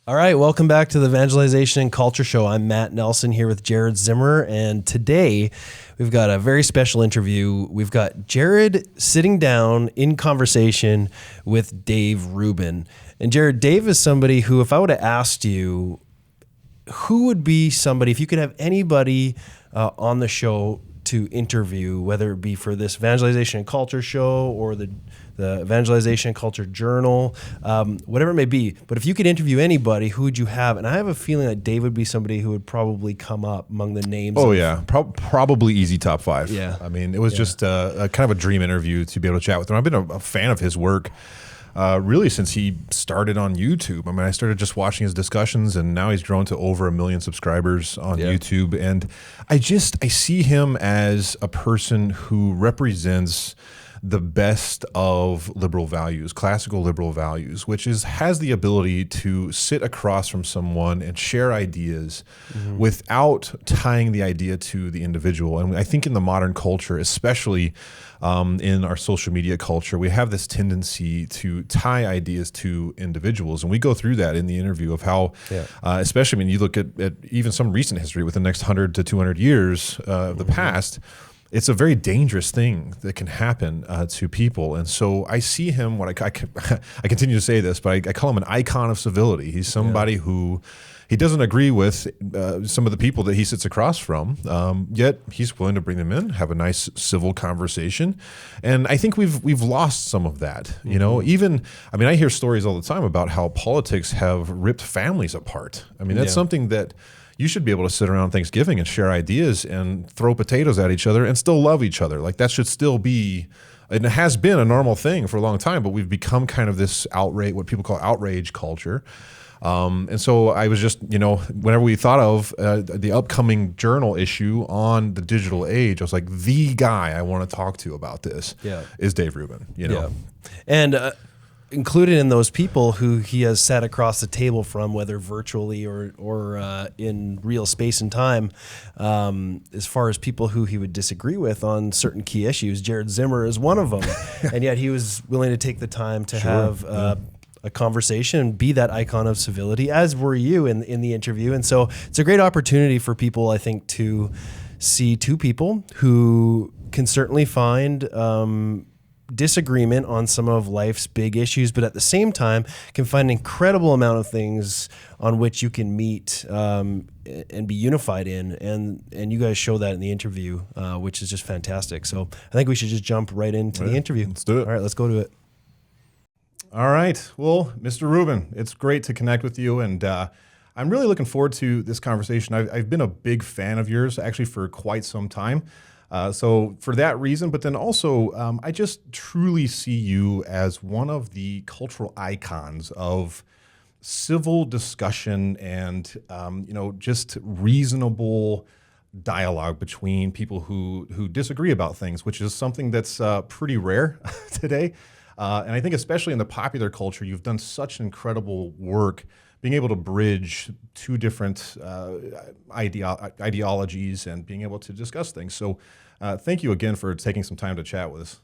All right, welcome back to the Evangelization Culture Show. I'm Matt Nelson here with Jared Zimmer, and today we've got a very special interview. We've got Jared sitting down in conversation with Dave Rubin. And Jared, Dave is somebody who, if I would have asked you, who would be somebody, if you could have anybody on the show to interview, whether it be for this Evangelization and Culture Show or the Evangelization and Culture Journal, whatever it may be. But if you could interview anybody, who would you have? And I have a feeling that Dave would be somebody who would probably come up among the names. Oh, yeah. Probably easy top five. Yeah. I mean, it was just a kind of a dream interview to be able to chat with him. I've been a fan of his work really since he started on YouTube. I mean, I started just watching his discussions, and now he's grown to over 1 million subscribers on YouTube. And I see him as a person who represents the best of liberal values, classical liberal values, which has the ability to sit across from someone and share ideas without tying the idea to the individual. And I think in the modern culture, especially in our social media culture, we have this tendency to tie ideas to individuals. And we go through that in the interview of how, especially when you look at even some recent history within the next 100 to 200 years of the past, it's a very dangerous thing that can happen to people. And so I see him, I continue to say this, but I call him an icon of civility. He's somebody who, he doesn't agree with some of the people that he sits across from, yet he's willing to bring them in, have a nice civil conversation. And I think we've lost some of that. You know, I hear stories all the time about how politics have ripped families apart. I mean, that's something that you should be able to sit around Thanksgiving and share ideas and throw potatoes at each other and still love each other. Like, that should still be, and it has been a normal thing for a long time, but we've become kind of this outrage, what people call outrage culture. And so I was just, whenever we thought of the upcoming journal issue on the digital age, I was like, the guy I want to talk to about this is Dave Rubin, And included in those people who he has sat across the table from, whether virtually or in real space and time, as far as people who he would disagree with on certain key issues, Jared Zimmer is one of them. And yet he was willing to take the time to have a conversation and be that icon of civility, as were you in the interview. And so it's a great opportunity for people, I think, to see two people who can certainly find disagreement on some of life's big issues, but at the same time can find an incredible amount of things on which you can meet and be unified in. And you guys show that in the interview, which is just fantastic. So I think we should just jump right into the interview. Let's do it. All right, let's go to it. All right. Well, Mr. Rubin, it's great to connect with you. And I'm really looking forward to this conversation. I've been a big fan of yours, actually, for quite some time. So for that reason, but then also, I just truly see you as one of the cultural icons of civil discussion and, just reasonable dialogue between people who disagree about things, which is something that's pretty rare today. And I think especially in the popular culture, you've done such incredible work being able to bridge two different ideologies and being able to discuss things. So thank you again for taking some time to chat with us.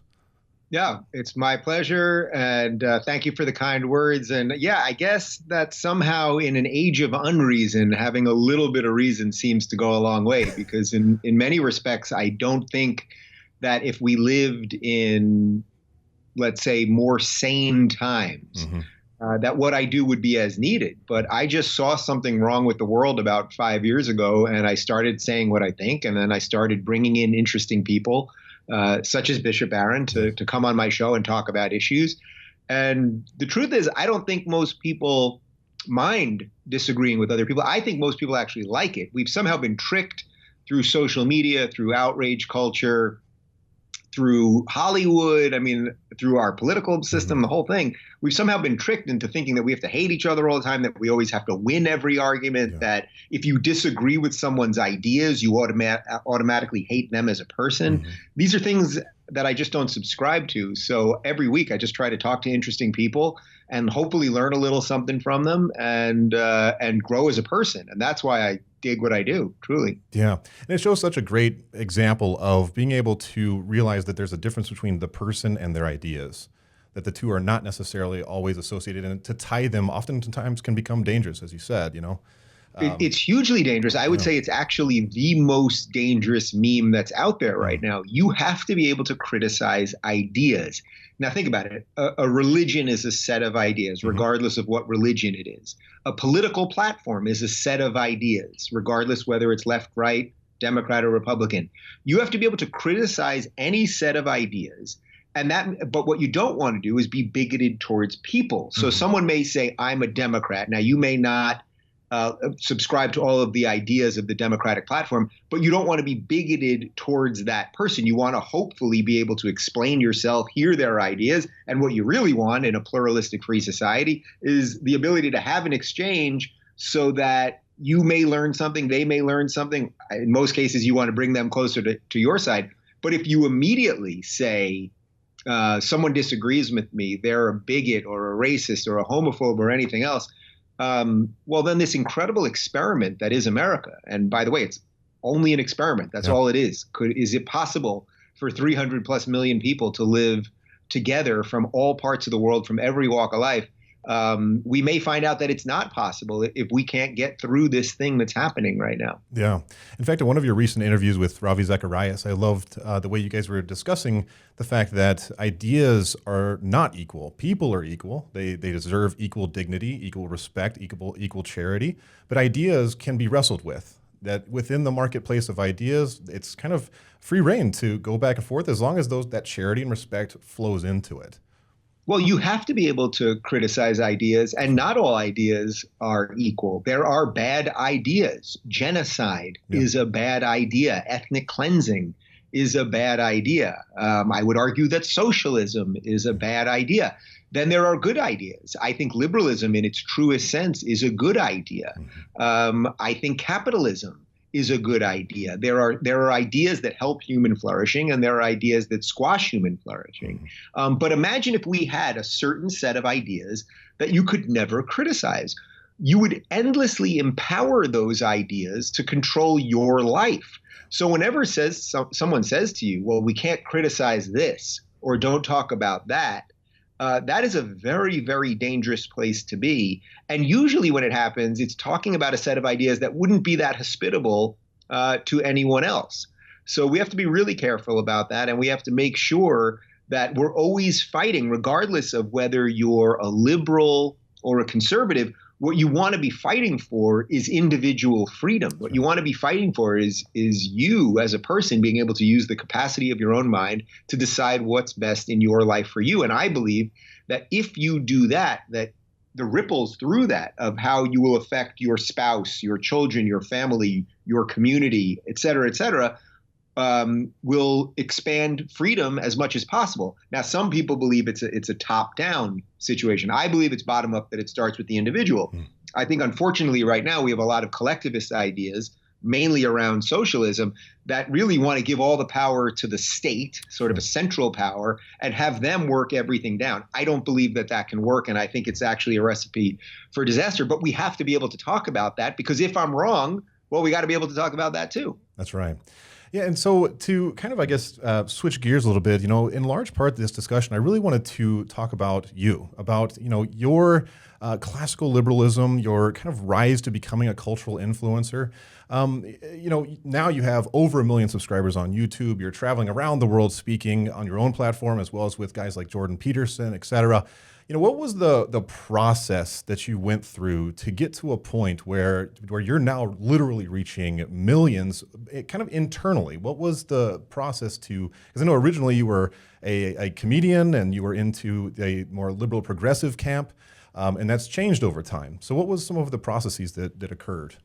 Yeah, it's my pleasure. And thank you for the kind words. And yeah, I guess that somehow in an age of unreason, having a little bit of reason seems to go a long way, because in many respects, I don't think that if we lived in, let's say, more sane times, that what I do would be as needed. But I just saw something wrong with the world about 5 years ago, and I started saying what I think, and then I started bringing in interesting people, such as Bishop Aaron, to come on my show and talk about issues. And the truth is, I don't think most people mind disagreeing with other people. I think most people actually like it. We've somehow been tricked through social media, through outrage culture, through Hollywood, through our political system, the whole thing. We've somehow been tricked into thinking that we have to hate each other all the time, that we always have to win every argument, that if you disagree with someone's ideas, you automatically hate them as a person. These are things that I just don't subscribe to. So every week I just try to talk to interesting people and hopefully learn a little something from them and grow as a person. And that's why I dig what I do, truly. Yeah. And it shows such a great example of being able to realize that there's a difference between the person and their ideas. that the two are not necessarily always associated, and to tie them oftentimes can become dangerous, as you said, It's hugely dangerous. I would say it's actually the most dangerous meme that's out there right now. You have to be able to criticize ideas. Now, think about it. A religion is a set of ideas, regardless of what religion it is. A political platform is a set of ideas, regardless whether it's left, right, Democrat, or Republican. You have to be able to criticize any set of ideas. But what you don't want to do is be bigoted towards people. So someone may say, I'm a Democrat. Now, you may not subscribe to all of the ideas of the Democratic platform, but you don't want to be bigoted towards that person. You want to hopefully be able to explain yourself, hear their ideas. And what you really want in a pluralistic free society is the ability to have an exchange so that you may learn something, they may learn something. In most cases, you want to bring them closer to your side. But if you immediately say, someone disagrees with me, they're a bigot or a racist or a homophobe or anything else, well, then this incredible experiment that is America, and by the way, it's only an experiment. That's all it is. Is it possible for 300 plus million people to live together from all parts of the world, from every walk of life? We may find out that it's not possible if we can't get through this thing that's happening right now. Yeah. In fact, in one of your recent interviews with Ravi Zacharias, I loved the way you guys were discussing the fact that ideas are not equal. People are equal. They deserve equal dignity, equal respect, equal charity. But ideas can be wrestled with. That within the marketplace of ideas, it's kind of free reign to go back and forth as long as that charity and respect flows into it. Well, you have to be able to criticize ideas, and not all ideas are equal. There are bad ideas. Genocide is a bad idea. Ethnic cleansing is a bad idea. I would argue that socialism is a bad idea. Then there are good ideas. I think liberalism in its truest sense is a good idea. I think capitalism is a good idea. There are ideas that help human flourishing, and there are ideas that squash human flourishing. But imagine if we had a certain set of ideas that you could never criticize. You would endlessly empower those ideas to control your life. So whenever someone says to you, well, we can't criticize this or don't talk about that, that is a very, very dangerous place to be. And usually when it happens, it's talking about a set of ideas that wouldn't be that hospitable to anyone else. So we have to be really careful about that. And we have to make sure that we're always fighting, regardless of whether you're a liberal or a conservative. What you want to be fighting for is individual freedom. What you want to be fighting for is you as a person being able to use the capacity of your own mind to decide what's best in your life for you. And I believe that if you do that, that the ripples through that of how you will affect your spouse, your children, your family, your community, et cetera, will expand freedom as much as possible. Now, some people believe it's a top-down situation. I believe it's bottom-up, that it starts with the individual. I think, unfortunately, right now we have a lot of collectivist ideas, mainly around socialism, that really want to give all the power to the state, sort of a central power, and have them work everything down. I don't believe that that can work, and I think it's actually a recipe for disaster. But we have to be able to talk about that, because if I'm wrong, well, we got to be able to talk about that too. That's right. Yeah, and so to kind of, I guess, switch gears a little bit, in large part of this discussion, I really wanted to talk about you, about, your classical liberalism, your kind of rise to becoming a cultural influencer. Now you have over 1 million subscribers on YouTube. You're traveling around the world speaking on your own platform, as well as with guys like Jordan Peterson, et cetera. What was the process that you went through to get to a point where you're now literally reaching millions, kind of internally? What was the process because I know originally you were a comedian and you were into a more liberal progressive camp, and that's changed over time. So what was some of the processes that occurred?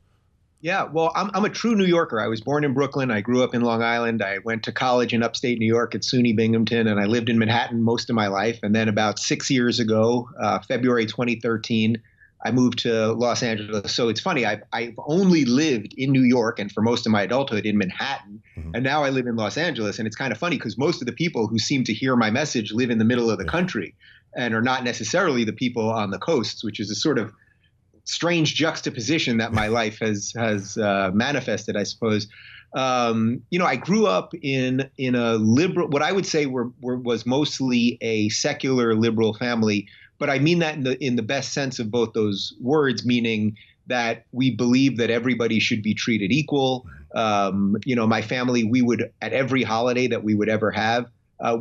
Yeah, well, I'm a true New Yorker. I was born in Brooklyn. I grew up in Long Island. I went to college in upstate New York at SUNY Binghamton, and I lived in Manhattan most of my life. And then about 6 years ago, February 2013, I moved to Los Angeles. So it's funny, I've only lived in New York and for most of my adulthood in Manhattan. And now I live in Los Angeles. And it's kind of funny because most of the people who seem to hear my message live in the middle of the country and are not necessarily the people on the coasts, which is a sort of strange juxtaposition that my life has manifested, I suppose. I grew up in a liberal, what I would say was mostly a secular liberal family, but I mean that in the best sense of both those words, meaning that we believe that everybody should be treated equal. My family, we would, at every holiday that we would ever have,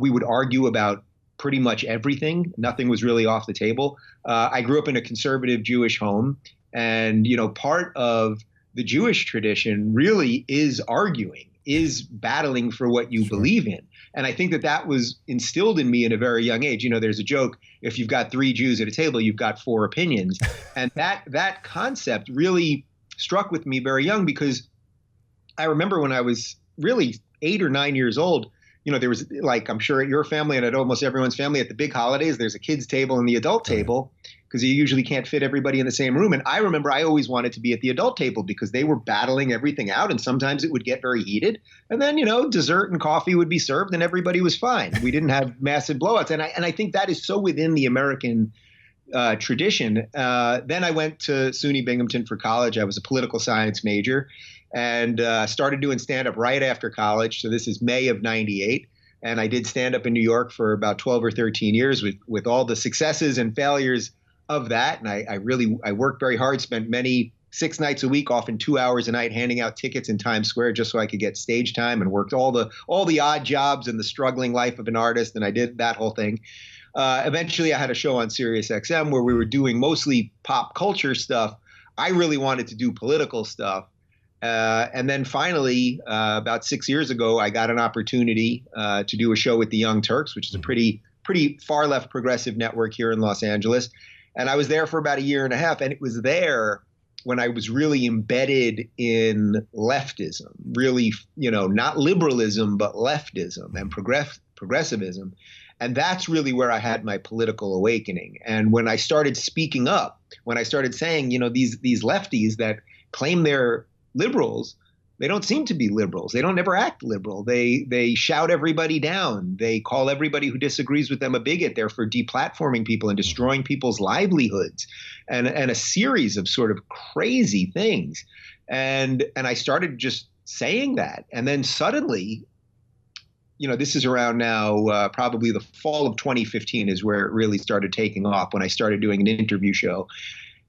we would argue about pretty much everything. Nothing was really off the table. I grew up in a conservative Jewish home, and part of the Jewish tradition really is arguing, is battling for what you believe in. And I think that was instilled in me in a very young age. There's a joke, if you've got 3 Jews at a table, you've got 4 opinions. And that concept really struck with me very young, because I remember when I was really 8 or 9 years old, there was, like, I'm sure at your family and at almost everyone's family, at the big holidays, there's a kids table and the adult table, because you usually can't fit everybody in the same room. And I remember I always wanted to be at the adult table because they were battling everything out, and sometimes it would get very heated. And then, dessert and coffee would be served and everybody was fine. We didn't have massive blowouts. And I think that is so within the American tradition. Then I went to SUNY Binghamton for college. I was a political science major, and started doing stand-up right after college. So this is May of '98. And I did stand-up in New York for about 12 or 13 years with all the successes and failures of that. And I worked very hard, spent 6 nights a week, often 2 hours a night, handing out tickets in Times Square just so I could get stage time, and worked all the odd jobs and the struggling life of an artist. And I did that whole thing. Eventually, I had a show on Sirius XM where we were doing mostly pop culture stuff. I really wanted to do political stuff. And then finally, about 6 years ago, I got an opportunity to do a show with the Young Turks, which is a pretty far left progressive network here in Los Angeles. And I was there for about a year and a half. And it was there when I was really embedded in leftism, really, not liberalism, but leftism and progressivism. And that's really where I had my political awakening. And when I started speaking up, when I started saying, these lefties that claim they're liberals, they don't seem to be liberals. They don't ever act liberal. They shout everybody down. They call everybody who disagrees with them a bigot. They're for deplatforming people and destroying people's livelihoods, and a series of sort of crazy things. And I started just saying that. And then suddenly, this is around now, probably the fall of 2015 is where it really started taking off, when I started doing an interview show.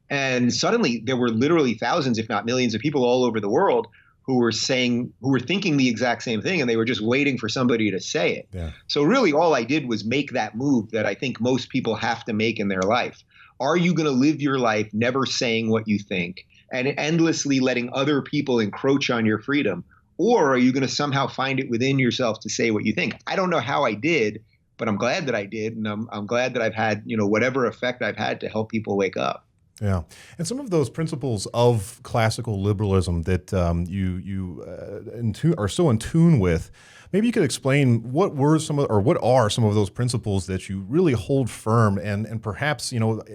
And suddenly there were literally thousands, if not millions, of people all over the world who were thinking the exact same thing, and they were just waiting for somebody to say it. Yeah. So really all I did was make that move that I think most people have to make in their life. Are you going to live your life never saying what you think and endlessly letting other people encroach on your freedom? Or are you going to somehow find it within yourself to say what you think? I don't know how I did, but I'm glad that I did. And I'm glad that I've had, whatever effect I've had to help people wake up. Yeah, and some of those principles of classical liberalism that you are so in tune with, maybe you could explain what are some of those principles that you really hold firm, and perhaps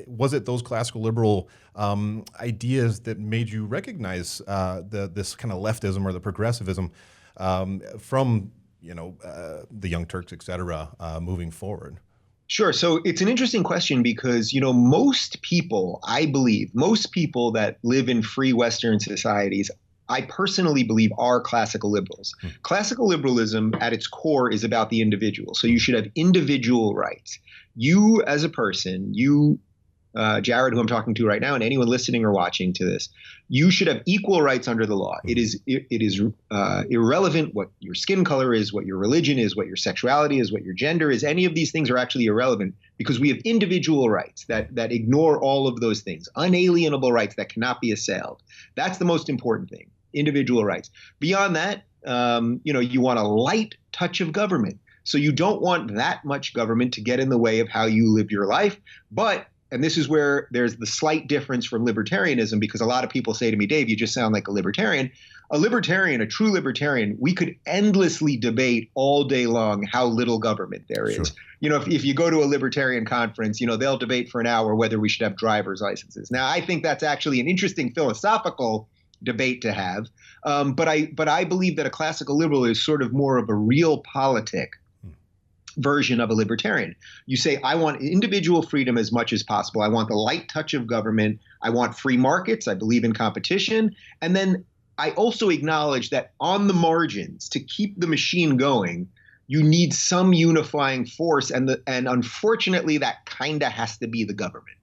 was it those classical liberal ideas that made you recognize this kind of leftism or the progressivism from the Young Turks, et cetera, moving forward? Sure. So it's an interesting question because, most people that live in free Western societies, I personally believe are classical liberals. Classical liberalism at its core is about the individual. So you should have individual rights. You as a person, Jared, who I'm talking to right now, and anyone listening or watching to this, you should have equal rights under the law. It is irrelevant what your skin color is, what your religion is, what your sexuality is, what your gender is. Any of these things are actually irrelevant because we have individual rights that ignore all of those things, unalienable rights that cannot be assailed. That's the most important thing, individual rights. Beyond that, you want a light touch of government. So you don't want that much government to get in the way of how you live your life, and this is where there's the slight difference from libertarianism, because a lot of people say to me, Dave, you just sound like a libertarian. A true libertarian, we could endlessly debate all day long how little government there is. Sure. If you go to a libertarian conference, they'll debate for an hour whether we should have driver's licenses. Now, I think that's actually an interesting philosophical debate to have. But I believe that a classical liberal is sort of more of a realpolitik version of a libertarian. You say, I want individual freedom as much as possible. I want the light touch of government. I want free markets. I believe in competition. And then I also acknowledge that on the margins, to keep the machine going, you need some unifying force. And unfortunately, that kind of has to be the government.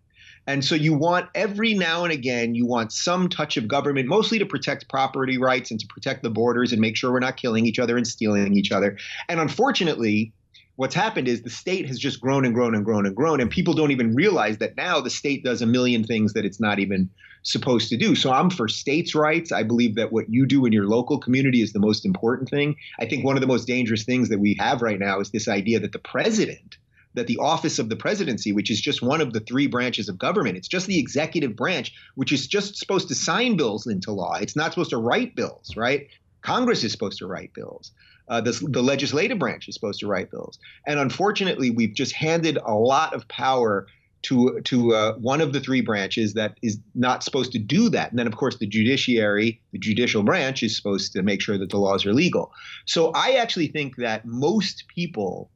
And so you want every now and again, you want some touch of government, mostly to protect property rights and to protect the borders and make sure we're not killing each other and stealing each other. And unfortunately, what's happened is the state has just grown and grown and grown and grown. And people don't even realize that now the state does a million things that it's not even supposed to do. So I'm for states' rights. I believe that what you do in your local community is the most important thing. I think one of the most dangerous things that we have right now is this idea that that the office of the presidency, which is just one of the three branches of government, it's just the executive branch, which is just supposed to sign bills into law. It's not supposed to write bills, right? Congress is supposed to write bills. The legislative branch is supposed to write bills. And unfortunately, we've just handed a lot of power to one of the three branches that is not supposed to do that. And then, of course, the judicial branch is supposed to make sure that the laws are legal. So I actually think that most people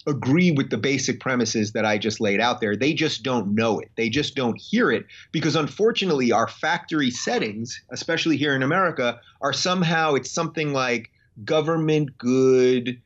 agree with the basic premises that I just laid out there. They just don't know it. They just don't hear it because unfortunately our factory settings, especially here in America, are somehow, it's something like government good,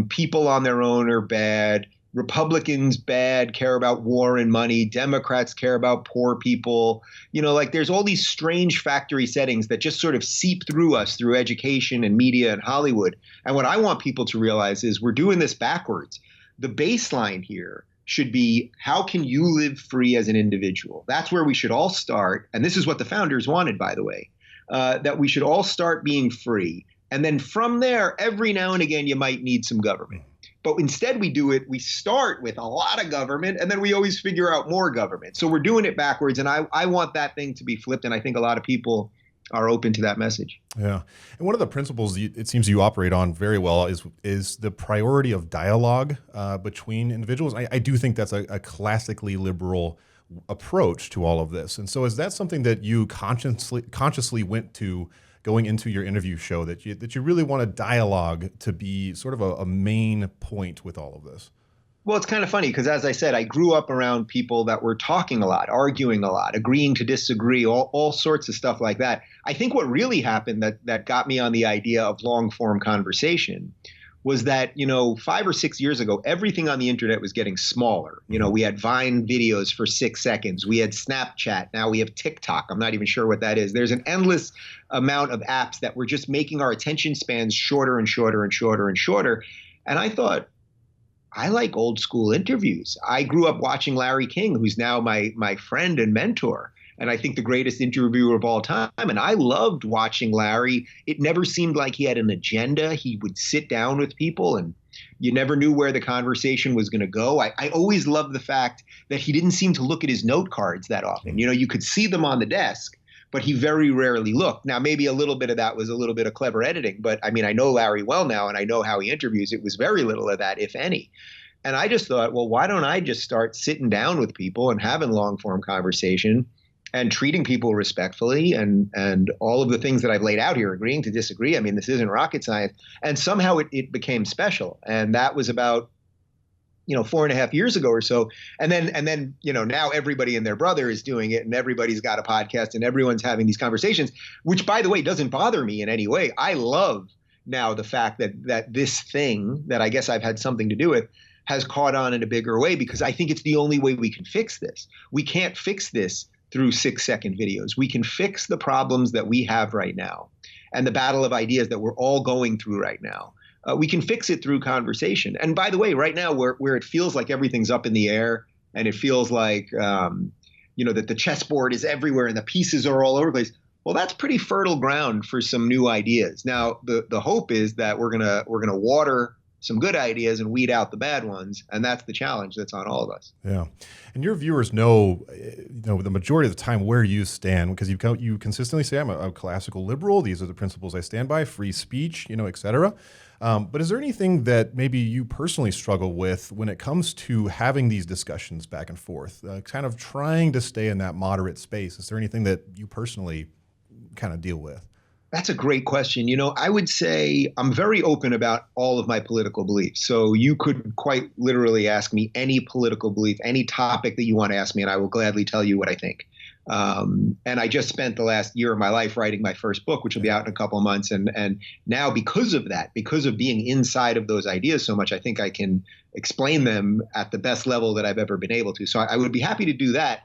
people on their own are bad, Republicans bad, care about war and money, Democrats care about poor people. Like there's all these strange factory settings that just sort of seep through us through education and media and Hollywood. And what I want people to realize is we're doing this backwards. The baseline here should be, how can you live free as an individual? That's where we should all start. And this is what the founders wanted, by the way, that we should all start being free. And then from there, every now and again, you might need some government. But instead we start with a lot of government and then we always figure out more government. So we're doing it backwards. And I want that thing to be flipped. And I think a lot of people are open to that message. Yeah. And one of the principles it seems you operate on very well is the priority of dialogue between individuals. I do think that's a classically liberal approach to all of this. And so is that something that you consciously went to going into your interview show, that you really want a dialogue to be sort of a main point with all of this? Well, it's kind of funny because, as I said, I grew up around people that were talking a lot, arguing a lot, agreeing to disagree, all sorts of stuff like that. I think what really happened that got me on the idea of long form conversation was that, 5 or 6 years ago, everything on the internet was getting smaller. We had Vine videos for 6 seconds. We had Snapchat. Now we have TikTok. I'm not even sure what that is. There's an endless amount of apps that were just making our attention spans shorter and shorter and shorter and shorter. And I thought, I like old school interviews. I grew up watching Larry King, who's now my friend and mentor. And I think the greatest interviewer of all time. And I loved watching Larry. It never seemed like he had an agenda. He would sit down with people and you never knew where the conversation was going to go. I always loved the fact that he didn't seem to look at his note cards that often. You could see them on the desk, but he very rarely looked. Now, maybe a little bit of that was a little bit of clever editing, but I mean, I know Larry well now and I know how he interviews. It was very little of that, if any. And I just thought, well, why don't I just start sitting down with people and having long form conversation and treating people respectfully and all of the things that I've laid out here, agreeing to disagree. I mean, this isn't rocket science. And somehow it became special. And that was about, 4.5 years ago or so. And then, now everybody and their brother is doing it and everybody's got a podcast and everyone's having these conversations, which, by the way, doesn't bother me in any way. I love now the fact that this thing that I guess I've had something to do with has caught on in a bigger way, because I think it's the only way we can fix this. We can't fix this through 6-second videos. We can fix the problems that we have right now and the battle of ideas that we're all going through right now. We can fix it through conversation. And by the way, right now where it feels like everything's up in the air and it feels like, that the chessboard is everywhere and the pieces are all over the place. Well, that's pretty fertile ground for some new ideas. Now, the hope is that we're gonna water some good ideas and weed out the bad ones. And that's the challenge that's on all of us. Yeah. And your viewers know, the majority of the time where you stand, because you consistently say, I'm a classical liberal. These are the principles I stand by, free speech, et cetera. But is there anything that maybe you personally struggle with when it comes to having these discussions back and forth, kind of trying to stay in that moderate space? Is there anything that you personally kind of deal with? That's a great question. I would say I'm very open about all of my political beliefs. So you could quite literally ask me any political belief, any topic that you want to ask me, and I will gladly tell you what I think. And I just spent the last year of my life writing my first book, which will be out in a couple of months. And now, because of that, because of being inside of those ideas so much, I think I can explain them at the best level that I've ever been able to. So I would be happy to do that.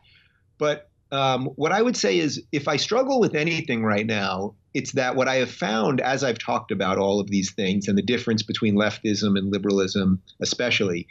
But what I would say is, if I struggle with anything right now, it's that what I have found as I've talked about all of these things and the difference between leftism and liberalism, especially,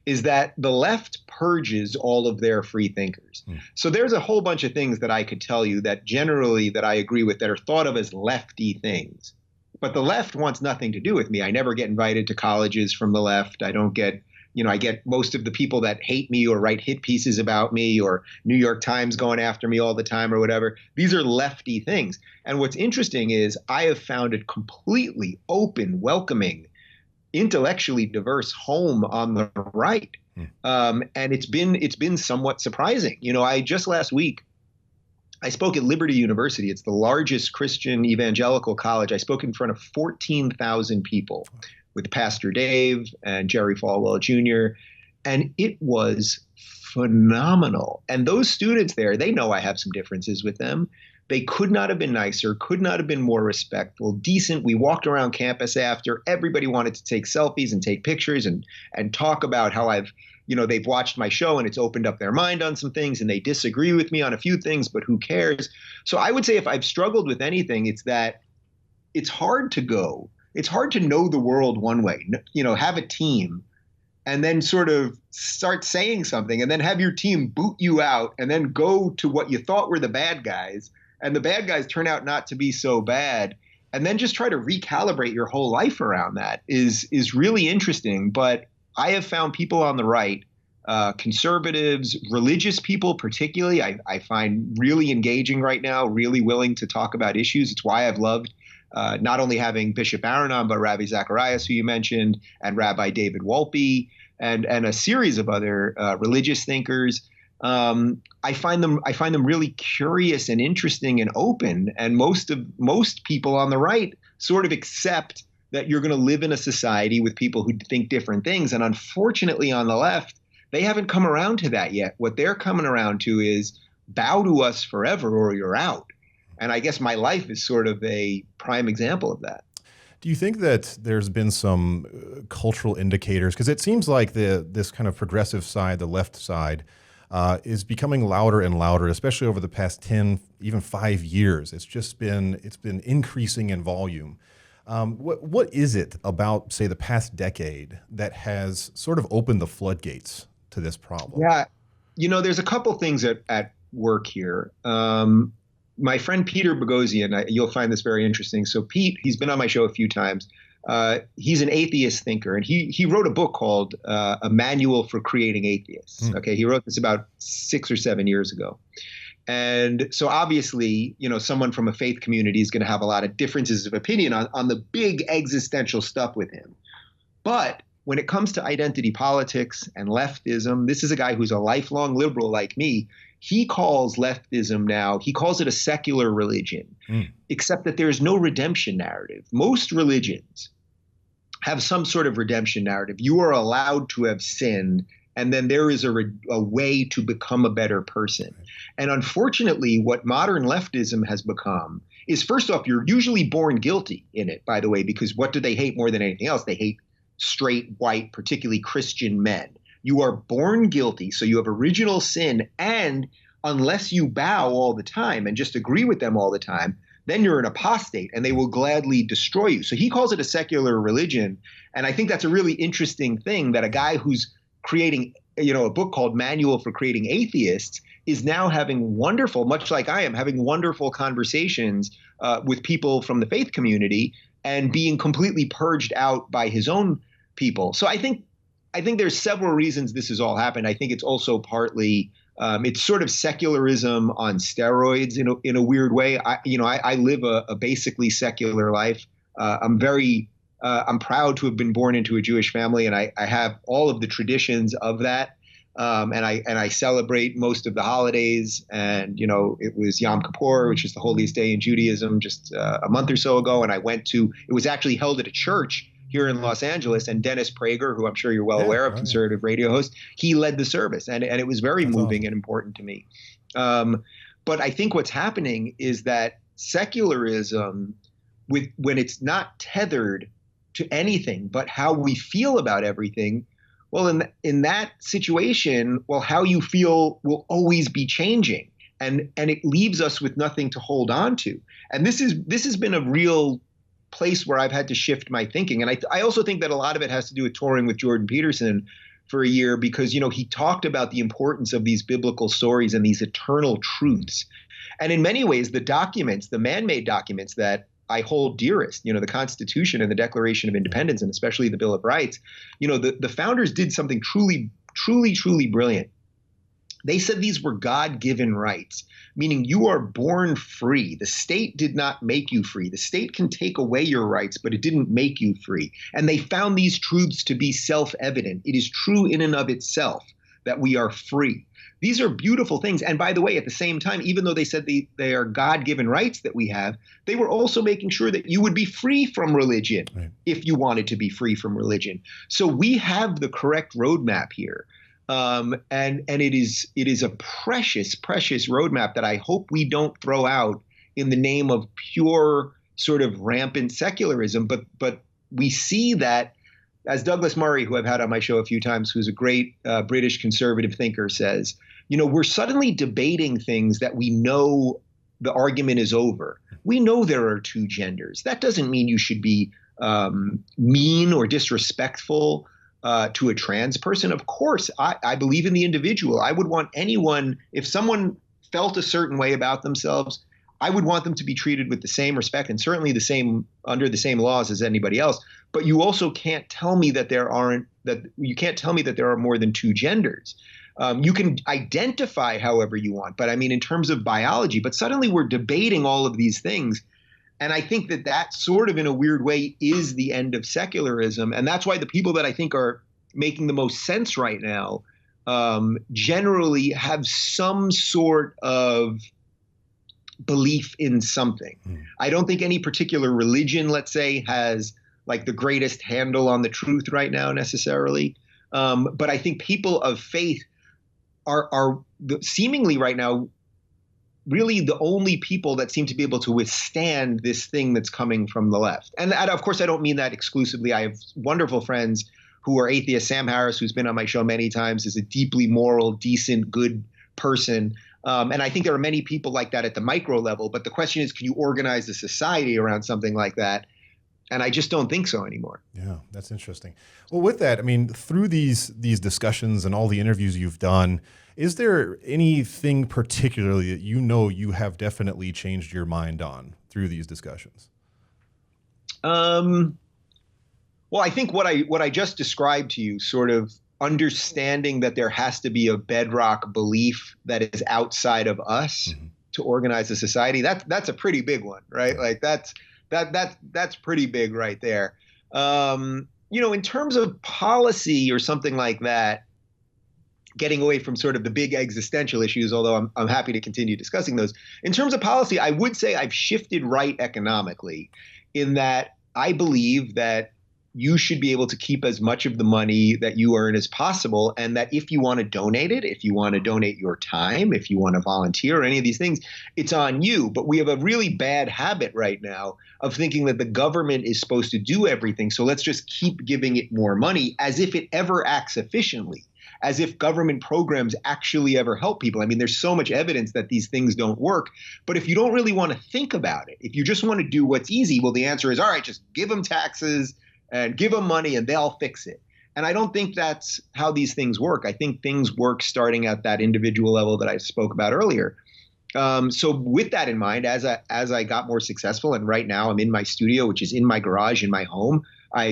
is that the left purges all of their free thinkers. So there's a whole bunch of things that I could tell you that generally that I agree with that are thought of as lefty things. But the left wants nothing to do with me. I never get invited to colleges from the left. I don't get, I get most of the people that hate me or write hit pieces about me or New York Times going after me all the time or whatever. These are lefty things. And what's interesting is I have found a completely open, welcoming, intellectually diverse home on the right. And it's been somewhat surprising. I just last week, I spoke at Liberty University. It's the largest Christian evangelical college. I spoke in front of 14,000 people with Pastor Dave and Jerry Falwell Jr. And it was phenomenal. And those students there, they know I have some differences with them. They could not have been nicer, could not have been more respectful, decent. We walked around campus after. Everybody wanted to take selfies and take pictures and talk about how they've watched my show and it's opened up their mind on some things, and they disagree with me on a few things, but who cares? So I would say if I've struggled with anything, it's that it's hard to know the world one way, have a team and then sort of start saying something and then have your team boot you out and then go to what you thought were the bad guys. And the bad guys turn out not to be so bad. And then just try to recalibrate your whole life around that is really interesting. But I have found people on the right, conservatives, religious people particularly, I find really engaging right now, really willing to talk about issues. It's why I've loved not only having Bishop Aaron on, but Ravi Zacharias, who you mentioned, and Rabbi David Wolpe, and a series of other religious thinkers. I find them really curious and interesting and open. And most people on the right sort of accept that you're going to live in a society with people who think different things. And unfortunately, on the left, they haven't come around to that yet. What they're coming around to is bow to us forever or you're out. And I guess my life is sort of a prime example of that. Do you think that there's been some cultural indicators? Because it seems like this kind of progressive side, the left side, is becoming louder and louder, especially over the past 10, even 5 years. It's been increasing in volume. What is it about, say, the past decade that has sort of opened the floodgates to this problem? Yeah, there's a couple things at work here. My friend Peter Boghossian, you'll find this very interesting. So Pete, he's been on my show a few times. He's an atheist thinker, and he wrote a book called A Manual for Creating Atheists. Okay, he wrote this about 6 or 7 years ago. And so obviously, someone from a faith community is going to have a lot of differences of opinion on the big existential stuff with him. But when it comes to identity politics and leftism, this is a guy who's a lifelong liberal like me. He calls leftism now, he calls it a secular religion, except that there is no redemption narrative. Most religions have some sort of redemption narrative. You are allowed to have sinned, and then there is a way to become a better person. And unfortunately, what modern leftism has become is, first off, you're usually born guilty in it, by the way, because what do they hate more than anything else? They hate straight, white, particularly Christian men. You are born guilty, so you have original sin, and unless you bow all the time and just agree with them all the time, then you're an apostate and they will gladly destroy you. So he calls it a secular religion, and I think that's a really interesting thing that a guy who's creating, a book called Manual for Creating Atheists is now having wonderful, much like I am, having wonderful conversations with people from the faith community and being completely purged out by his own people. So I think there's several reasons this has all happened. I think it's also partly it's sort of secularism on steroids in a weird way. I live a basically secular life. I'm proud to have been born into a Jewish family, and I have all of the traditions of that. And I celebrate most of the holidays. And it was Yom Kippur, which is the holiest day in Judaism, just a month or so ago. And it was actually held at a church here in Los Angeles, and Dennis Prager, who I'm sure you're well aware of, conservative radio host, he led the service, and it was very moving and important to me. But I think what's happening is that secularism, when it's not tethered to anything but how we feel about everything, well, in that situation, well, how you feel will always be changing, and it leaves us with nothing to hold on to. And this has been a real place where I've had to shift my thinking. And I also think that a lot of it has to do with touring with Jordan Peterson for a year, because, he talked about the importance of these biblical stories and these eternal truths. And in many ways, the documents, the man-made documents that I hold dearest, the Constitution and the Declaration of Independence, and especially the Bill of Rights, the founders did something truly, truly, truly brilliant. They said these were God-given rights, meaning you are born free. The state did not make you free. The state can take away your rights, but it didn't make you free. And they found these truths to be self-evident. It is true in and of itself that we are free. These are beautiful things. And by the way, at the same time, even though they said they are God-given rights that we have, they were also making sure that you would be free from religion, right, if you wanted to be free from religion. So we have the correct roadmap here. And it is a precious, precious roadmap that I hope we don't throw out in the name of pure sort of rampant secularism. But we see that, as Douglas Murray, who I've had on my show a few times, who's a great British conservative thinker, says, we're suddenly debating things that we know the argument is over. We know there are two genders. That doesn't mean you should be mean or disrespectful to a trans person. Of course, I believe in the individual. I would want anyone, if someone felt a certain way about themselves, I would want them to be treated with the same respect and certainly under the same laws as anybody else. But you also can't tell me that there are more than two genders. You can identify however you want, but I mean, in terms of biology, but suddenly we're debating all of these things. And I think that sort of, in a weird way, is the end of secularism. And that's why the people that I think are making the most sense right now generally have some sort of belief in something. I don't think any particular religion, let's say, has like the greatest handle on the truth right now necessarily. But I think people of faith are seemingly right now really the only people that seem to be able to withstand this thing that's coming from the left. And of course, I don't mean that exclusively. I have wonderful friends who are atheists. Sam Harris, who's been on my show many times, is a deeply moral, decent, good person. And I think there are many people like that at the micro level. But the question is, can you organize a society around something like that? And I just don't think so anymore. Yeah, that's interesting. Well, with that, I mean, through these discussions and all the interviews you've done, is there anything particularly that you have definitely changed your mind on through these discussions? Well, I think what I just described to you, sort of understanding that there has to be a bedrock belief that is outside of us to organize a society, that's a pretty big one, right? Like that's pretty big right there. In terms of policy or something like that, getting away from sort of the big existential issues, although I'm happy to continue discussing those. In terms of policy, I would say I've shifted right economically, in that I believe that you should be able to keep as much of the money that you earn as possible. And that if you want to donate it, if you want to donate your time, if you want to volunteer or any of these things, it's on you. But we have a really bad habit right now of thinking that the government is supposed to do everything. So let's just keep giving it more money, as if it ever acts efficiently, as if government programs actually ever help people. I mean, there's so much evidence that these things don't work. But if you don't really want to think about it, if you just want to do what's easy, well, the answer is, all right, just give them taxes and give them money and they'll fix it. And I don't think that's how these things work. I think things work starting at that individual level that I spoke about earlier. So with that in mind, as I got more successful, and right now I'm in my studio, which is in my garage in my home.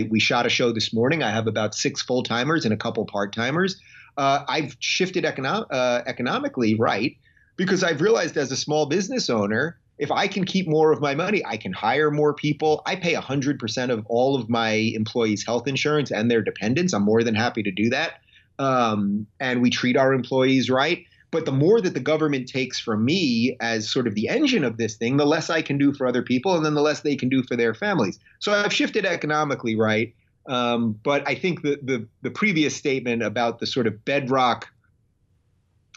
We shot a show this morning. I have about 6 full-timers and a couple part-timers. I've shifted economically right, because I've realized as a small business owner, if I can keep more of my money, I can hire more people. I pay 100% of all of my employees' health insurance and their dependents. I'm more than happy to do that. And we treat our employees right. But the more that the government takes from me as sort of the engine of this thing, the less I can do for other people, and then the less they can do for their families. So I've shifted economically right. But I think the previous statement about the sort of bedrock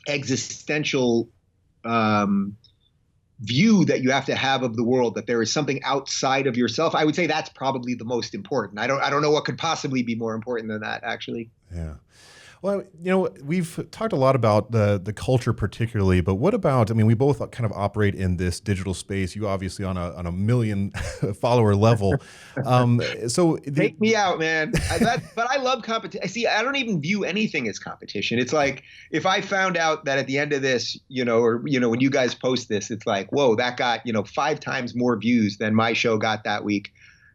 existential view that you have to have of the world, that there is something outside of yourself. I would say that's probably the most important. I don't know what could possibly be more important than that, actually. Yeah. Well, we've talked a lot about the culture particularly, but what about, we both kind of operate in this digital space. You obviously on a million follower level. Take me out, man. But I love competition. See, I don't even view anything as competition. It's like, if I found out that at the end of this, when you guys post this, it's like, whoa, that got, 5 times more views than my show got that week.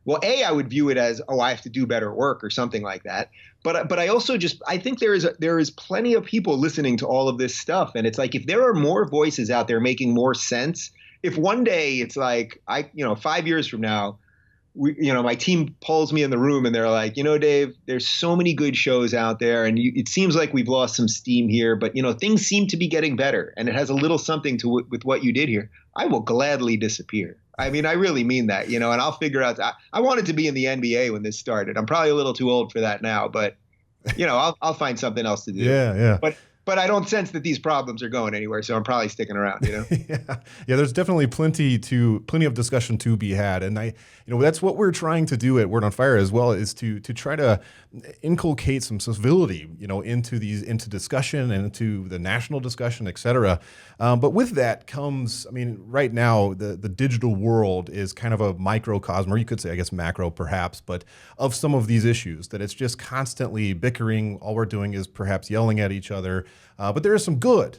Well, I would view it as, I have to do better work or something like that. But I also I think there is plenty of people listening to all of this stuff. And it's like, if there are more voices out there making more sense, if one day it's like, 5 years from now, my team pulls me in the room and they're like, Dave, there's so many good shows out there. And it seems like we've lost some steam here, but things seem to be getting better. And it has a little something with what you did here. I will gladly disappear. I really mean that, and I'll figure out. I wanted to be in the NBA when this started. I'm probably a little too old for that now, but I'll find something else to do. Yeah. But I don't sense that these problems are going anywhere, so I'm probably sticking around. Yeah. There's definitely plenty of discussion to be had, and that's what we're trying to do at Word on Fire as well, is to try to inculcate some civility, into discussion and into the national discussion, et cetera. But with that comes, right now the digital world is kind of a microcosm, or you could say, I guess, macro perhaps, but of some of these issues, that it's just constantly bickering. All we're doing is perhaps yelling at each other. But there is some good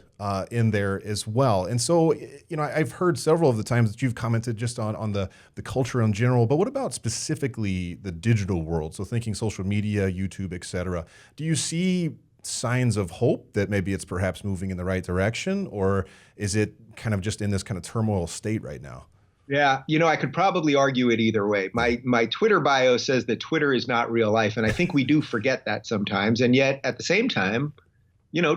in there as well. And so, I've heard several of the times that you've commented just on the culture in general, but what about specifically the digital world? So thinking social media, YouTube, et cetera. Do you see signs of hope that maybe it's perhaps moving in the right direction, or is it kind of just in this kind of turmoil state right now? Yeah, I could probably argue it either way. My Twitter bio says that Twitter is not real life, and I think we do forget that sometimes. And yet, at the same time,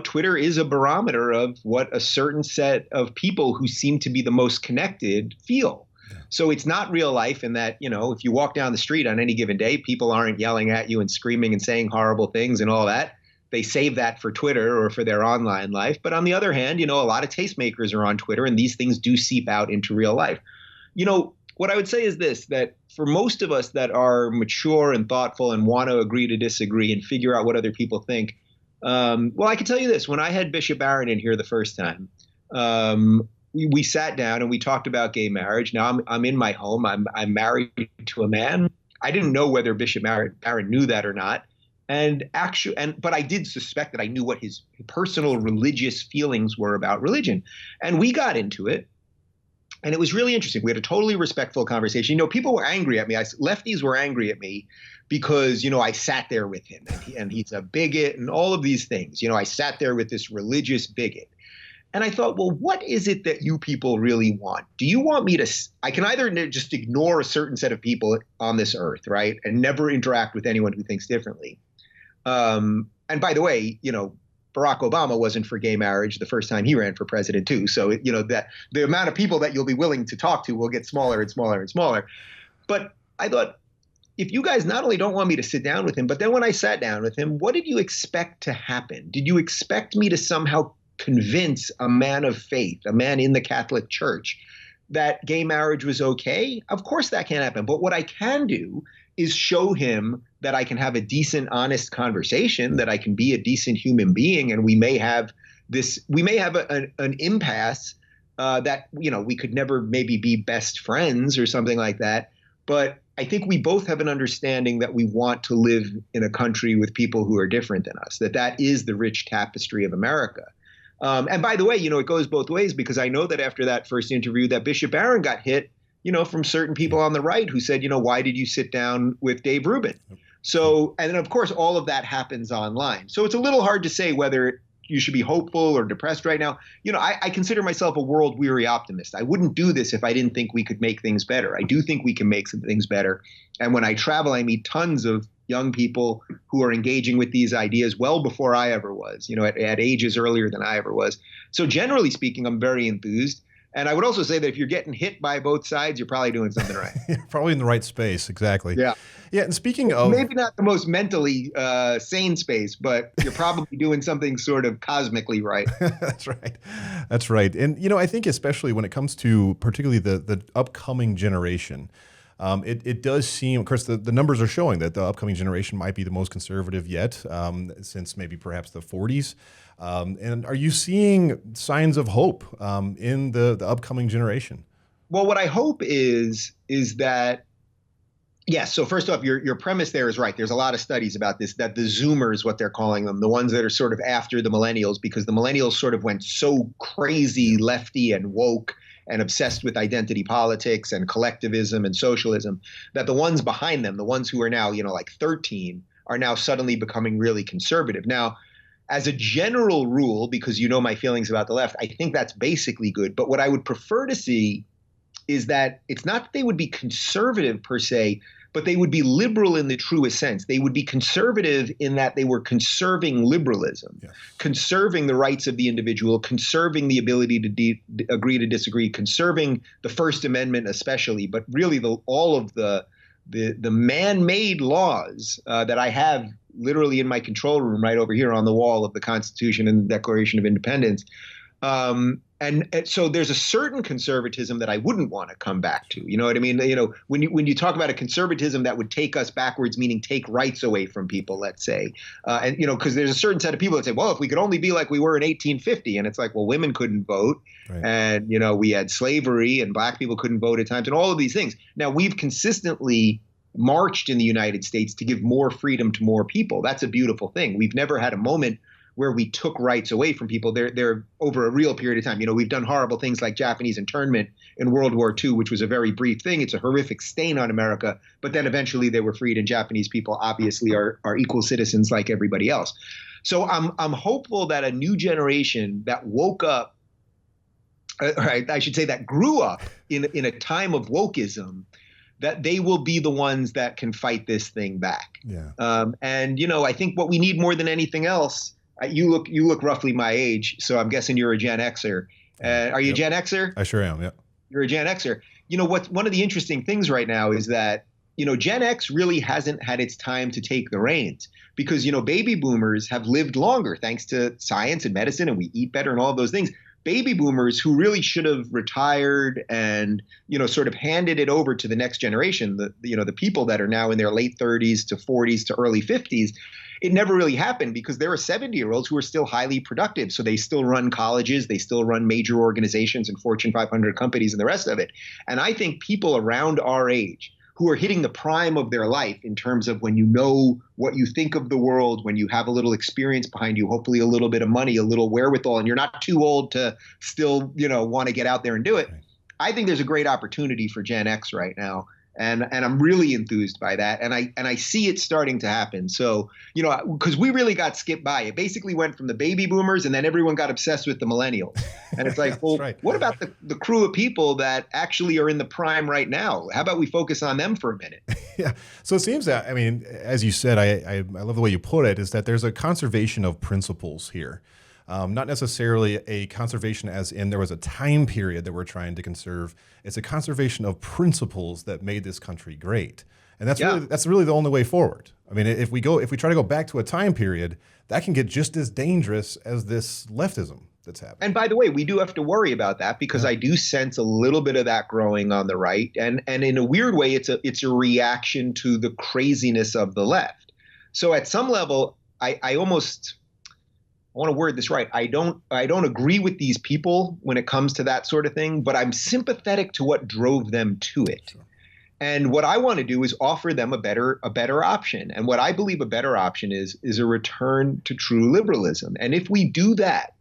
Twitter is a barometer of what a certain set of people who seem to be the most connected feel. Yeah. So it's not real life in that, if you walk down the street on any given day, people aren't yelling at you and screaming and saying horrible things and all that. They save that for Twitter or for their online life. But on the other hand, a lot of tastemakers are on Twitter, and these things do seep out into real life. What I would say is this, that for most of us that are mature and thoughtful and want to agree to disagree and figure out what other people think, I can tell you this. When I had Bishop Barron in here the first time, we sat down and we talked about gay marriage. Now I'm in my home. I'm married to a man. I didn't know whether Bishop Barron knew that or not. But I did suspect that I knew what his personal religious feelings were about religion. And we got into it. And it was really interesting. We had a totally respectful conversation. People were angry at me. Lefties were angry at me because, I sat there with him and he's a bigot and all of these things. I sat there with this religious bigot. And I thought, well, what is it that you people really want? Do you want me to I can either just ignore a certain set of people on this earth, right, and never interact with anyone who thinks differently. And by the way, Barack Obama wasn't for gay marriage the first time he ran for president too. So, that the amount of people that you'll be willing to talk to will get smaller and smaller and smaller. But I thought, if you guys not only don't want me to sit down with him, but then when I sat down with him, what did you expect to happen? Did you expect me to somehow convince a man of faith, a man in the Catholic Church, that gay marriage was okay? Of course that can't happen. But what I can do is show him that I can have a decent, honest conversation, that I can be a decent human being, and we may have an impasse that, we could never maybe be best friends or something like that. But I think we both have an understanding that we want to live in a country with people who are different than us, that is the rich tapestry of America. And by the way, it goes both ways, because I know that after that first interview that Bishop Barron got hit, from certain people on the right who said, why did you sit down with Dave Rubin? So, and then of course, all of that happens online. So it's a little hard to say whether you should be hopeful or depressed right now. I consider myself a world weary optimist. I wouldn't do this if I didn't think we could make things better. I do think we can make some things better. And when I travel, I meet tons of young people who are engaging with these ideas well before I ever was, at ages earlier than I ever was. So generally speaking, I'm very enthused. And I would also say that if you're getting hit by both sides, you're probably doing something right. You're probably in the right space. Exactly. Yeah. Yeah. And speaking of, maybe not the most mentally sane space, but you're probably doing something sort of cosmically right. That's right. That's right. And, I think especially when it comes to particularly the upcoming generation, it does seem, of course, the numbers are showing that the upcoming generation might be the most conservative yet, since maybe perhaps the 40s. And are you seeing signs of hope in the upcoming generation? Well, what I hope is that, yes. So first off, your premise there is right. There's a lot of studies about this, that the Zoomers, what they're calling them, the ones that are sort of after the millennials, because the millennials sort of went so crazy lefty and woke and obsessed with identity politics and collectivism and socialism, that the ones behind them, the ones who are now, like 13, are now suddenly becoming really conservative. Now, as a general rule, because my feelings about the left, I think that's basically good. But what I would prefer to see is that it's not that they would be conservative per se, but they would be liberal in the truest sense. They would be conservative in that they were conserving liberalism, conserving the rights of the individual, conserving the ability to agree to disagree, conserving the First Amendment especially, but really all of the man-made laws that I have literally in my control room right over here on the wall of the Constitution and the Declaration of Independence. And so there's a certain conservatism that I wouldn't want to come back to. You know what I mean? When you talk about a conservatism that would take us backwards, meaning take rights away from people, let's say, and because there's a certain set of people that say, well, if we could only be like we were in 1850, and it's like, well, women couldn't vote, right. And we had slavery, and black people couldn't vote at times, and all of these things. Now we've consistently marched in the United States to give more freedom to more people. That's a beautiful thing. We've never had a moment where we took rights away from people. They're over a real period of time. We've done horrible things like Japanese internment in World War II, which was a very brief thing. It's a horrific stain on America. But then eventually they were freed, and Japanese people obviously are equal citizens like everybody else. So I'm hopeful that a new generation that woke up, I should say that grew up in a time of wokeism, that they will be the ones that can fight this thing back. Yeah. And I think what we need more than anything else. You look roughly my age, so I'm guessing you're a Gen Xer. Are you a Gen Xer? I sure am. Yeah. You're a Gen Xer. One of the interesting things right now is that Gen X really hasn't had its time to take the reins, because baby boomers have lived longer thanks to science and medicine, and we eat better and all of those things. Baby boomers who really should have retired and sort of handed it over to the next generation, the people that are now in their late 30s to 40s to early 50s. It never really happened because there are 70-year-olds who are still highly productive. So they still run colleges, they still run major organizations and Fortune 500 companies and the rest of it. And I think people around our age who are hitting the prime of their life in terms of when you know what you think of the world, when you have a little experience behind you, hopefully a little bit of money, a little wherewithal, and you're not too old to still, want to get out there and do it. Right. I think there's a great opportunity for Gen X right now. And I'm really enthused by that. And I see it starting to happen. So, because we really got skipped by. It basically went from the baby boomers, and then everyone got obsessed with the millennials. And it's like, well, right. What about the crew of people that actually are in the prime right now? How about we focus on them for a minute? Yeah. So it seems that, as you said, I love the way you put it, is that there's a conservation of principles here. Not necessarily a conservation as in there was a time period that we're trying to conserve. It's a conservation of principles that made this country great. And that's really the only way forward. If we try to go back to a time period, that can get just as dangerous as this leftism that's happening. And by the way, we do have to worry about that, because I do sense a little bit of that growing on the right. And in a weird way, it's a reaction to the craziness of the left. So at some level, I want to word this right. I don't agree with these people when it comes to that sort of thing, but I'm sympathetic to what drove them to it. Sure. And what I want to do is offer them a better option. And what I believe a better option is a return to true liberalism. And if we do that,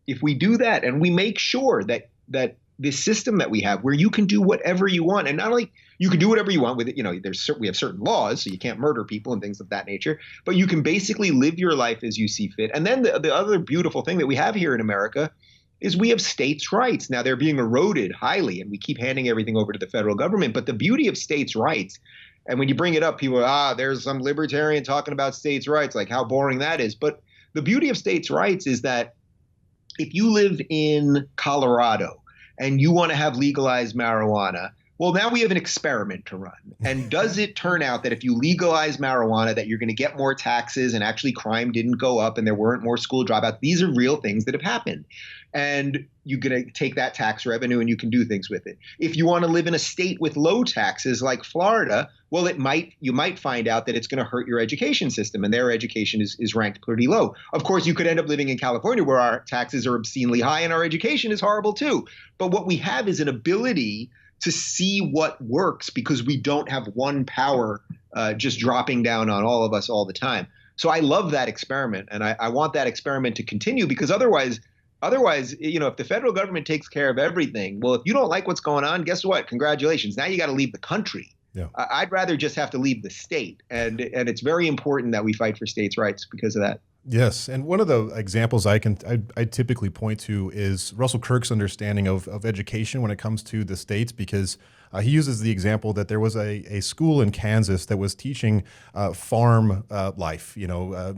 and we make sure that this system that we have, where you can do whatever you want, and not only you can do whatever you want with it, we have certain laws, so you can't murder people and things of that nature, but you can basically live your life as you see fit. And then the other beautiful thing that we have here in America is we have states' rights. Now they're being eroded highly, and we keep handing everything over to the federal government. But the beauty of states' rights, and when you bring it up, people are, there's some libertarian talking about states' rights, like how boring that is. But the beauty of states' rights is that if you live in Colorado, and you want to have legalized marijuana. Well, now we have an experiment to run. And does it turn out that if you legalize marijuana, that you're going to get more taxes and actually crime didn't go up and there weren't more school dropouts? These are real things that have happened. And you're going to take that tax revenue and you can do things with it. If you want to live in a state with low taxes like Florida, well, you might find out that it's going to hurt your education system, and their education is ranked pretty low. Of course, you could end up living in California where our taxes are obscenely high and our education is horrible too. But what we have is an ability to see what works because we don't have one power just dropping down on all of us all the time. So I love that experiment, and I want that experiment to continue, because otherwise, if the federal government takes care of everything, well, if you don't like what's going on, guess what? Congratulations. Now you got to leave the country. Yeah. I'd rather just have to leave the state. And it's very important that we fight for states' rights because of that. Yes, and one of the examples I typically point to is Russell Kirk's understanding of education when it comes to the states, because he uses the example that there was a school in Kansas that was teaching farm life,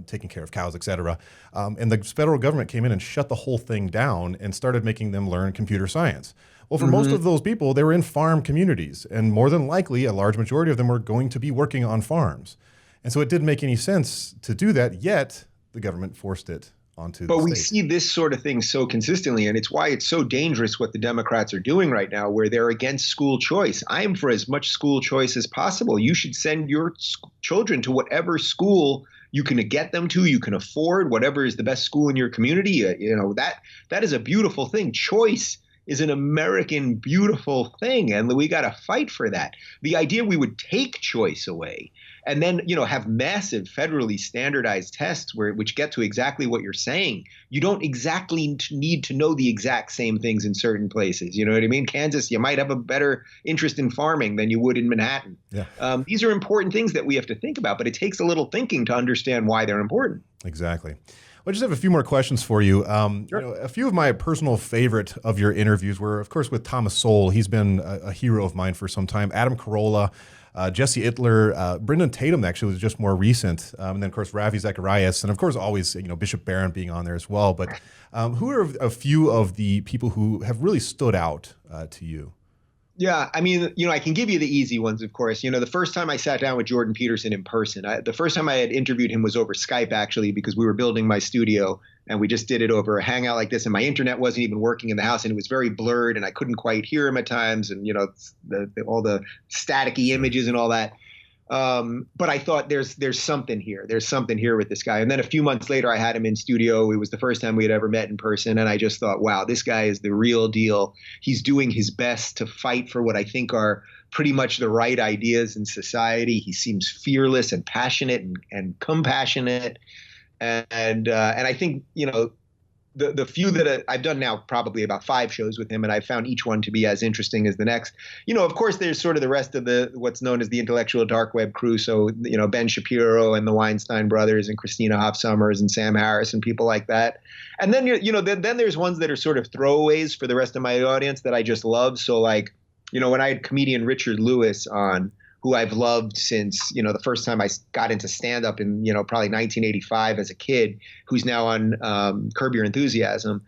taking care of cows, et cetera. And the federal government came in and shut the whole thing down and started making them learn computer science. Well, for most of those people, they were in farm communities, and more than likely, a large majority of them were going to be working on farms. And so it didn't make any sense to do that, yet the government forced it onto the state. But we see this sort of thing so consistently, and it's why it's so dangerous what the Democrats are doing right now, where they're against school choice. I am for as much school choice as possible. You should send your children to whatever school you can get them to, you can afford, whatever is the best school in your community. That is a beautiful thing. Choice is an American beautiful thing, and we got to fight for that. The idea we would take choice away and then, have massive federally standardized tests which get to exactly what you're saying. You don't exactly need to know the exact same things in certain places. You know what I mean? Kansas, you might have a better interest in farming than you would in Manhattan. Yeah. These are important things that we have to think about, but it takes a little thinking to understand why they're important. Exactly. I just have a few more questions for you. Sure. A few of my personal favorite of your interviews were, of course, with Thomas Sowell. He's been a hero of mine for some time. Adam Carolla, Jesse Ittler, Brendan Tatum actually was just more recent. And then, of course, Ravi Zacharias, and of course, always Bishop Barron being on there as well. But who are a few of the people who have really stood out to you? Yeah, I mean, I can give you the easy ones, of course. The first time I sat down with Jordan Peterson in person, the first time I had interviewed him was over Skype, actually, because we were building my studio and we just did it over a hangout like this. And my internet wasn't even working in the house and it was very blurred and I couldn't quite hear him at times. And, all the staticky images and all that. But I thought there's something here. There's something here with this guy. And then a few months later, I had him in studio. It was the first time we had ever met in person. And I just thought, wow, this guy is the real deal. He's doing his best to fight for what I think are pretty much the right ideas in society. He seems fearless and passionate and compassionate. And I think, the few that I've done now, probably about 5 shows with him, and I've found each one to be as interesting as the next. Of course, there's sort of the rest of what's known as the intellectual dark web crew. So, Ben Shapiro and the Weinstein brothers and Christina Hoff Sommers and Sam Harris and people like that. And then, then there's ones that are sort of throwaways for the rest of my audience that I just love. So like, when I had comedian Richard Lewis on, who I've loved since, the first time I got into stand-up in, probably 1985 as a kid, who's now on Curb Your Enthusiasm.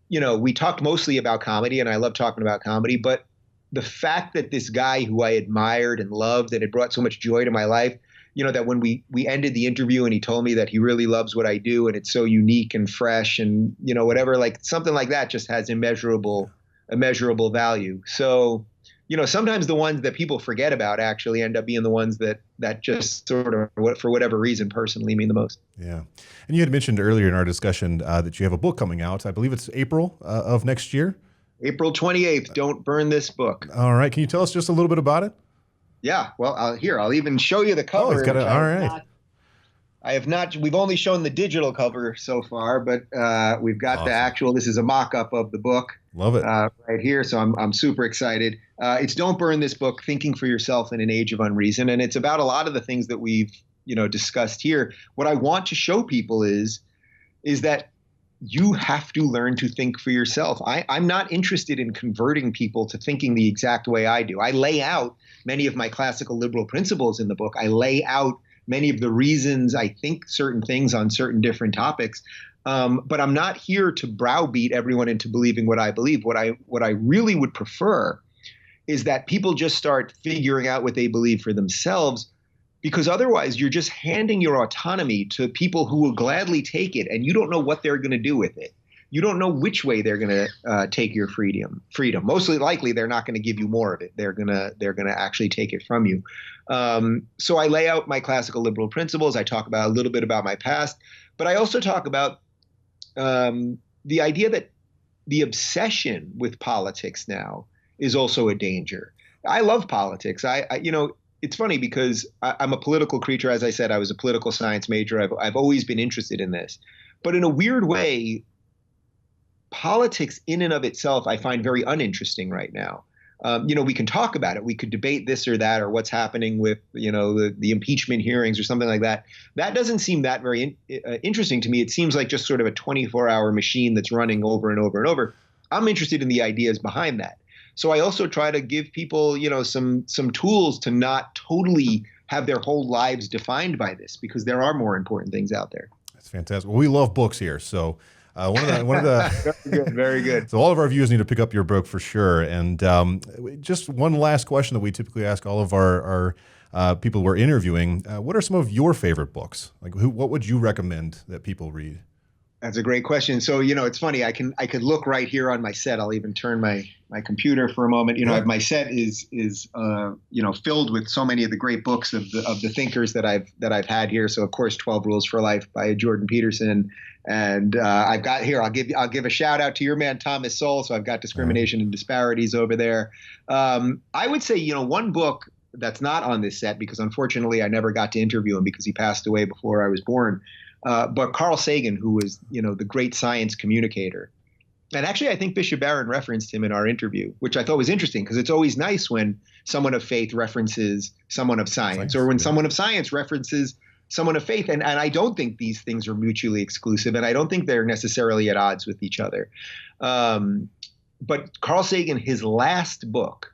We talked mostly about comedy, and I love talking about comedy, but the fact that this guy who I admired and loved and had brought so much joy to my life, that when we ended the interview and he told me that he really loves what I do and it's so unique and fresh and, whatever, like something like that just has immeasurable value. So, sometimes the ones that people forget about actually end up being the ones that just sort of, for whatever reason, personally mean the most. Yeah. And you had mentioned earlier in our discussion that you have a book coming out. I believe it's April of next year. April 28th. Don't burn this book. All right. Can you tell us just a little bit about it? Yeah. Well, I'll even show you the cover. Oh, it's got it. All right. I have not. We've only shown the digital cover so far, but we've got the actual. This is a mock-up of the book. Love it. Right here. So I'm super excited. It's Don't Burn This Book, Thinking for Yourself in an Age of Unreason. And it's about a lot of the things that we've, discussed here. What I want to show people is that you have to learn to think for yourself. I'm not interested in converting people to thinking the exact way I do. I lay out many of my classical liberal principles in the book. I lay out many of the reasons I think certain things on certain different topics. But I'm not here to browbeat everyone into believing what I believe. What I really would prefer is that people just start figuring out what they believe for themselves, because otherwise you're just handing your autonomy to people who will gladly take it, and you don't know what they're going to do with it. You don't know which way they're going to take your freedom. Mostly likely, they're not going to give you more of it. They're going to actually take it from you. So I lay out my classical liberal principles. I talk about a little bit about my past, but I also talk about the idea that the obsession with politics now is also a danger. I love politics. It's funny because I'm a political creature. As I said, I was a political science major. I've always been interested in this, but in a weird way, politics in and of itself, I find very uninteresting right now. We can talk about it. We could debate this or that, or what's happening with, the impeachment hearings or something like that. That doesn't seem that very interesting to me. It seems like just sort of a 24-hour machine that's running over and over and over. I'm interested in the ideas behind that. So I also try to give people, some tools to not totally have their whole lives defined by this, because there are more important things out there. That's fantastic. Well, we love books here, so. One of the very good, very good. So all of our viewers need to pick up your book for sure. And just one last question that we typically ask all of our people we're interviewing: what are some of your favorite books? Like, what would you recommend that people read? That's a great question. So it's funny. I could look right here on my set. I'll even turn my computer for a moment. My set is filled with so many of the great books of the thinkers that I've had here. So of course, 12 Rules for Life by Jordan Peterson. And I've got here, I'll give a shout out to your man, Thomas Sowell. So I've got Discrimination and Disparities over there. I would say, one book that's not on this set, because unfortunately I never got to interview him because he passed away before I was born. But Carl Sagan, who was, the great science communicator. And actually, I think Bishop Barron referenced him in our interview, which I thought was interesting, because it's always nice when someone of faith references someone of science, or when someone of science references someone of faith. And I don't think these things are mutually exclusive, and I don't think they're necessarily at odds with each other. But Carl Sagan, his last book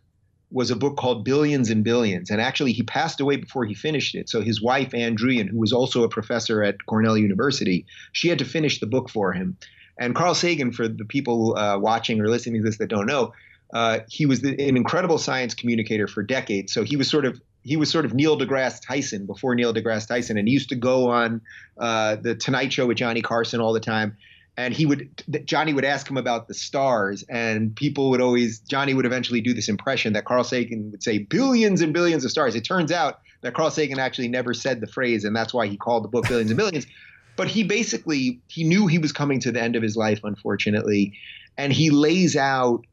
was a book called Billions and Billions. And actually, he passed away before he finished it. So his wife, Anne Druyan, who was also a professor at Cornell University, she had to finish the book for him. And Carl Sagan, for the people watching or listening to this that don't know, he was an incredible science communicator for decades. So he was sort of Neil deGrasse Tyson before Neil deGrasse Tyson, and he used to go on the Tonight Show with Johnny Carson all the time. And Johnny would ask him about the stars, and Johnny would eventually do this impression that Carl Sagan would say billions and billions of stars. It turns out that Carl Sagan actually never said the phrase, and that's why he called the book Billions and Billions. But he knew he was coming to the end of his life, unfortunately, and he lays out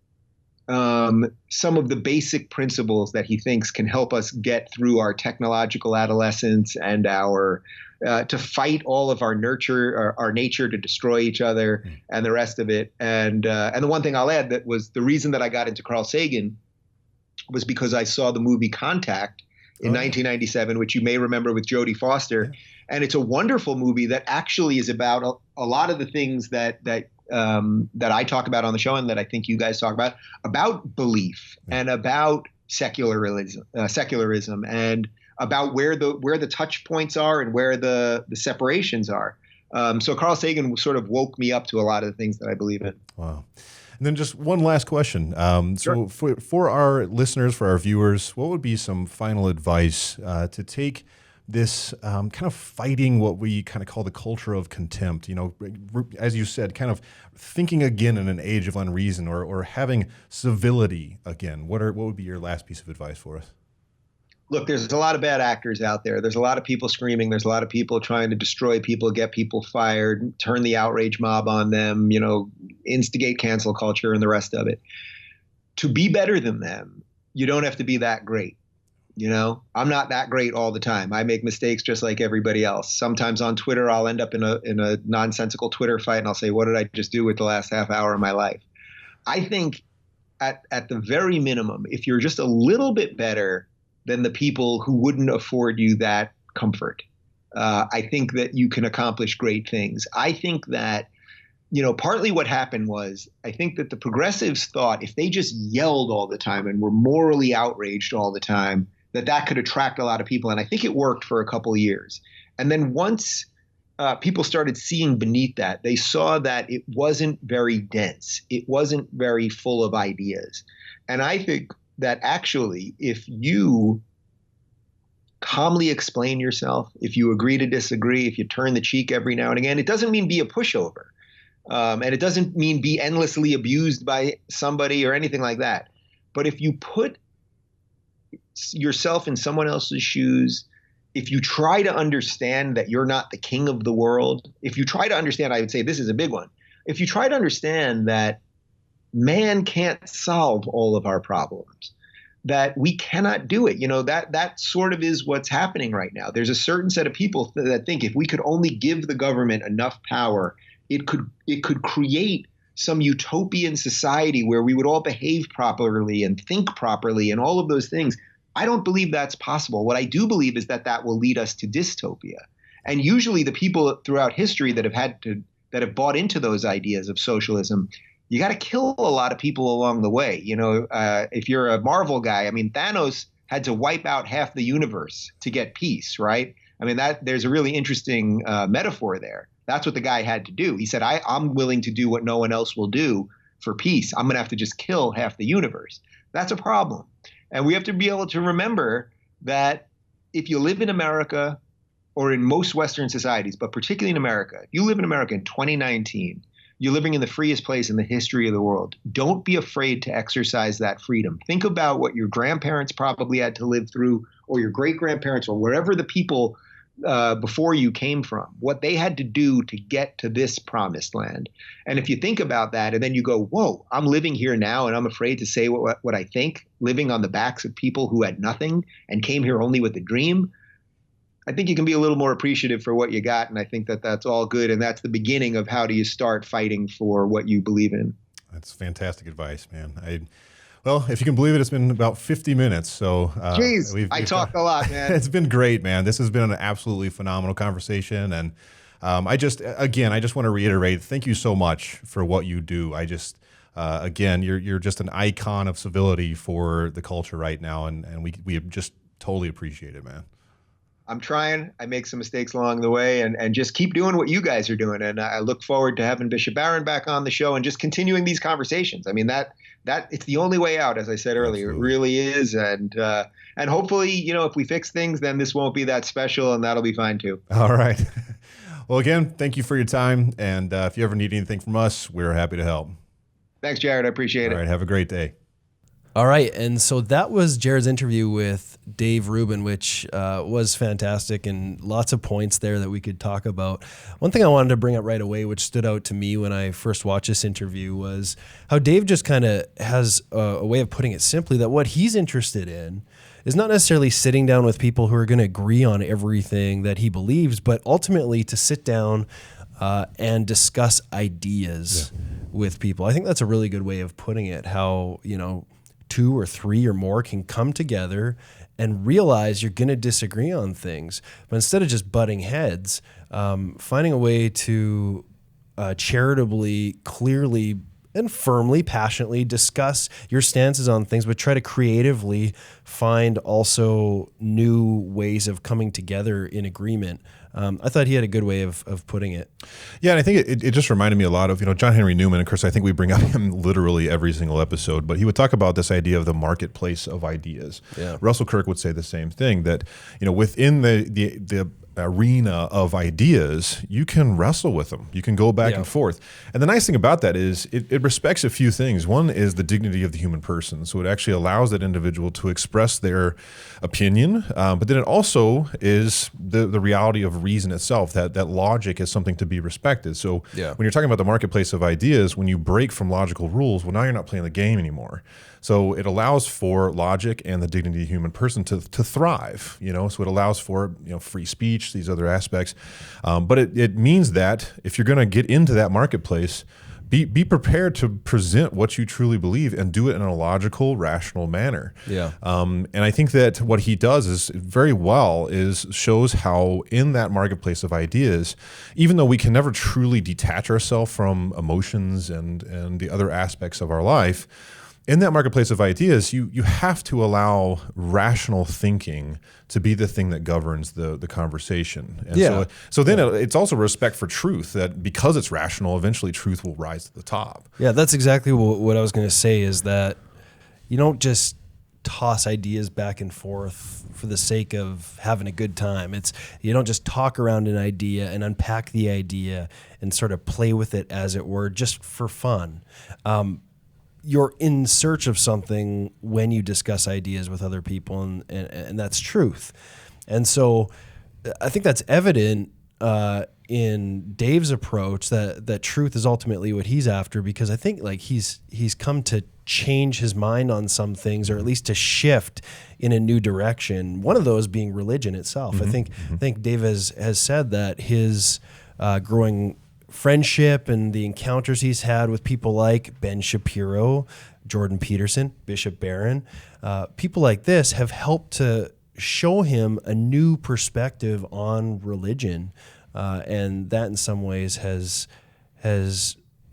some of the basic principles that he thinks can help us get through our technological adolescence and to fight all of our nature to destroy each other and the rest of it. And the one thing I'll add, that was the reason that I got into Carl Sagan, was because I saw the movie Contact in 1997, which you may remember, with Jodie Foster. Yeah. And it's a wonderful movie that actually is about a lot of the things that I talk about on the show, and that I think you guys talk about belief and about secularism, and about where the touch points are and where the separations are. So Carl Sagan sort of woke me up to a lot of the things that I believe in. Wow. And then just one last question. Sure. So for our listeners, for our viewers, what would be some final advice to take this kind of fighting what we kind of call the culture of contempt, as you said, kind of thinking again in an age of unreason, or having civility again? What would be your last piece of advice for us? Look, there's a lot of bad actors out there. There's a lot of people screaming. There's a lot of people trying to destroy people, get people fired, turn the outrage mob on them, instigate cancel culture and the rest of it. To be better than them, you don't have to be that great. I'm not that great all the time. I make mistakes just like everybody else. Sometimes on Twitter, I'll end up in a nonsensical Twitter fight, and I'll say, what did I just do with the last half hour of my life? I think at the very minimum, if you're just a little bit better than the people who wouldn't afford you that comfort, I think that you can accomplish great things. I think that, partly what happened was, I think that the progressives thought if they just yelled all the time and were morally outraged all the time, that could attract a lot of people. And I think it worked for a couple of years. And then once people started seeing beneath that, they saw that it wasn't very dense. It wasn't very full of ideas. And I think that actually, if you calmly explain yourself, if you agree to disagree, if you turn the cheek every now and again, it doesn't mean be a pushover. And it doesn't mean be endlessly abused by somebody or anything like that. But if you put yourself in someone else's shoes, if you try to understand that you're not the king of the world, if you try to understand, I would say this is a big one. If you try to understand that man can't solve all of our problems, that we cannot do it, that sort of is what's happening right now. There's a certain set of people that think if we could only give the government enough power, it could create some utopian society where we would all behave properly and think properly and all of those things. I don't believe that's possible. What I do believe is that will lead us to dystopia. And usually the people throughout history that have bought into those ideas of socialism, you got to kill a lot of people along the way. If you're a Marvel guy, I mean, Thanos had to wipe out half the universe to get peace, right? I mean, there's a really interesting metaphor there. That's what the guy had to do. He said, I'm willing to do what no one else will do for peace. I'm going to have to just kill half the universe. That's a problem. And we have to be able to remember that if you live in America or in most Western societies, but particularly in America, if you live in America in 2019, you're living in the freest place in the history of the world. Don't be afraid to exercise that freedom. Think about what your grandparents probably had to live through, or your great-grandparents, or wherever the people before you came from, what they had to do to get to this promised land. And if you think about that and then you go, whoa, I'm living here now and I'm afraid to say what I think, living on the backs of people who had nothing and came here only with a dream, I think you can be a little more appreciative for what you got. And I think that that's all good. And that's the beginning of how do you start fighting for what you believe in. That's fantastic advice, man. Well, if you can believe it, it's been about 50 minutes. So, Jeez, I talk a lot, man. It's been great, man. This has been an absolutely phenomenal conversation. And I just want to reiterate, thank you so much for what you do. Again, you're just an icon of civility for the culture right now. And we just totally appreciate it, man. I'm trying. I make some mistakes along the way and just keep doing what you guys are doing. And I look forward to having Bishop Barron back on the show and just continuing these conversations. I mean, that it's the only way out, as I said earlier. Absolutely. It really is. And hopefully, if we fix things, then this won't be that special and that'll be fine too. All right. Well, again, thank you for your time. And if you ever need anything from us, we're happy to help. Thanks, Jared. I appreciate it. All right. Have a great day. All right, and so that was Jared's interview with Dave Rubin, which was fantastic, and lots of points there that we could talk about. One thing I wanted to bring up right away, which stood out to me when I first watched this interview, was how Dave just kind of has a way of putting it simply that what he's interested in is not necessarily sitting down with people who are going to agree on everything that he believes, but ultimately to sit down and discuss ideas with people. I think that's a really good way of putting it, how, 2 or 3 or more can come together and realize you're going to disagree on things. But instead of just butting heads, finding a way to charitably, clearly, and firmly, passionately discuss your stances on things, but try to creatively find also new ways of coming together in agreement. I thought he had a good way of putting it. Yeah, and I think it just reminded me a lot of, John Henry Newman. Of course, I think we bring up him literally every single episode, but he would talk about this idea of the marketplace of ideas. Yeah. Russell Kirk would say the same thing, that, within the arena of ideas, you can wrestle with them. You can go back and forth. And the nice thing about that is it respects a few things. One is the dignity of the human person. So it actually allows that individual to express their opinion, but then it also is the reality of reason itself, that logic is something to be respected. So when you're talking about the marketplace of ideas, when you break from logical rules, well, now you're not playing the game anymore. So it allows for logic and the dignity of the human person to thrive, so it allows for, free speech, these other aspects. But it means that if you're going to get into that marketplace, be prepared to present what you truly believe and do it in a logical, rational manner. Yeah. And I think that what he does is very well shows how in that marketplace of ideas, even though we can never truly detach ourselves from emotions and the other aspects of our life, in that marketplace of ideas, you have to allow rational thinking to be the thing that governs the conversation. And so then it's also respect for truth, that because it's rational, eventually truth will rise to the top. Yeah, that's exactly what I was going to say, is that you don't just toss ideas back and forth for the sake of having a good time. You don't just talk around an idea and unpack the idea and sort of play with it, as it were, just for fun. You're in search of something when you discuss ideas with other people, and that's truth. And so I think that's evident in Dave's approach, that truth is ultimately what he's after, because I think like he's come to change his mind on some things, or at least to shift in a new direction. One of those being religion itself. I think Dave has said that his growing friendship and the encounters he's had with people like Ben Shapiro, Jordan Peterson, Bishop Barron, people like this have helped to show him a new perspective on religion, and that in some ways has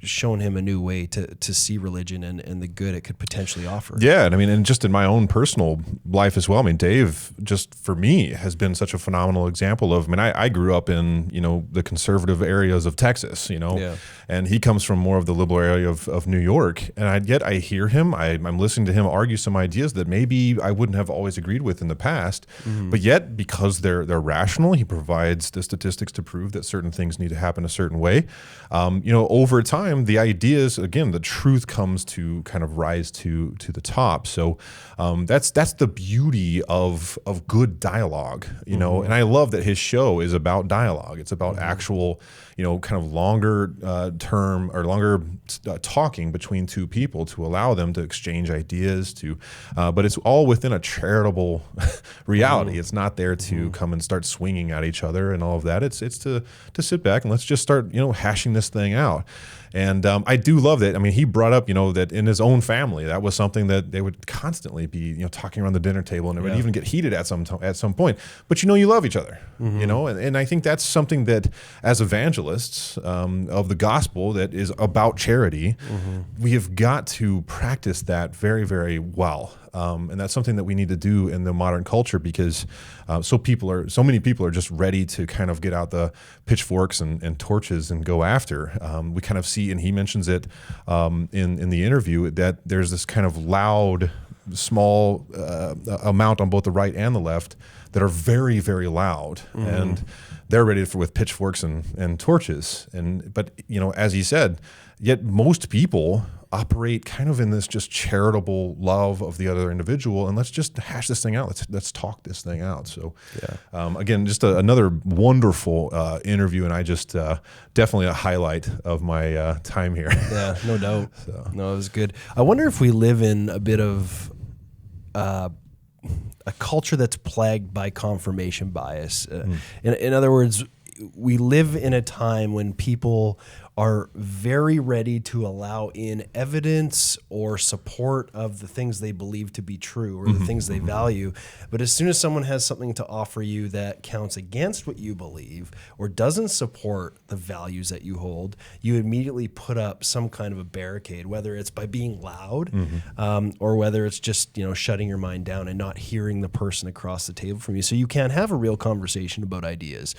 shown him a new way to see religion and the good it could potentially offer. Yeah, and I mean, and just in my own personal life as well. I mean, Dave, just for me, has been such a phenomenal example of. I mean, I grew up in the conservative areas of Texas, and he comes from more of the liberal area of New York, and yet I hear him. I'm listening to him argue some ideas that maybe I wouldn't have always agreed with in the past, but yet because they're rational, he provides the statistics to prove that certain things need to happen a certain way. Over time, the ideas, again, the truth comes to kind of rise to the top. So that's the beauty of good dialogue, and I love that his show is about dialogue. It's about actual, kind of longer term or longer talking between two people to allow them to exchange ideas but it's all within a charitable reality. It's not there to come and start swinging at each other and all of that. It's to sit back and let's just start, hashing this thing out. And I do love that. I mean, he brought up, that in his own family, that was something that they would constantly be, talking around the dinner table, and it would even get heated at some point. But you love each other, and I think that's something that, as evangelists of the gospel, that is about charity, we have got to practice that very, very well. And that's something that we need to do in the modern culture, because so many people are just ready to kind of get out the pitchforks and torches and go after. We kind of see, and he mentions it in the interview, that there's this kind of loud, small amount on both the right and the left that are very, very loud, and they're ready with pitchforks and torches. But as he said, yet most people operate kind of in this just charitable love of the other individual, and let's just hash this thing out. Let's talk this thing out. So, again, just another wonderful interview, and I just definitely a highlight of my time here. Yeah, no doubt. No, it was good. I wonder if we live in a bit of a culture that's plagued by confirmation bias. In other words, we live in a time when people are very ready to allow in evidence or support of the things they believe to be true, or the things they value. But as soon as someone has something to offer you that counts against what you believe or doesn't support the values that you hold, you immediately put up some kind of a barricade, whether it's by being loud or whether it's just shutting your mind down and not hearing the person across the table from you. So you can't have a real conversation about ideas.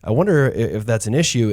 I wonder if that's an issue.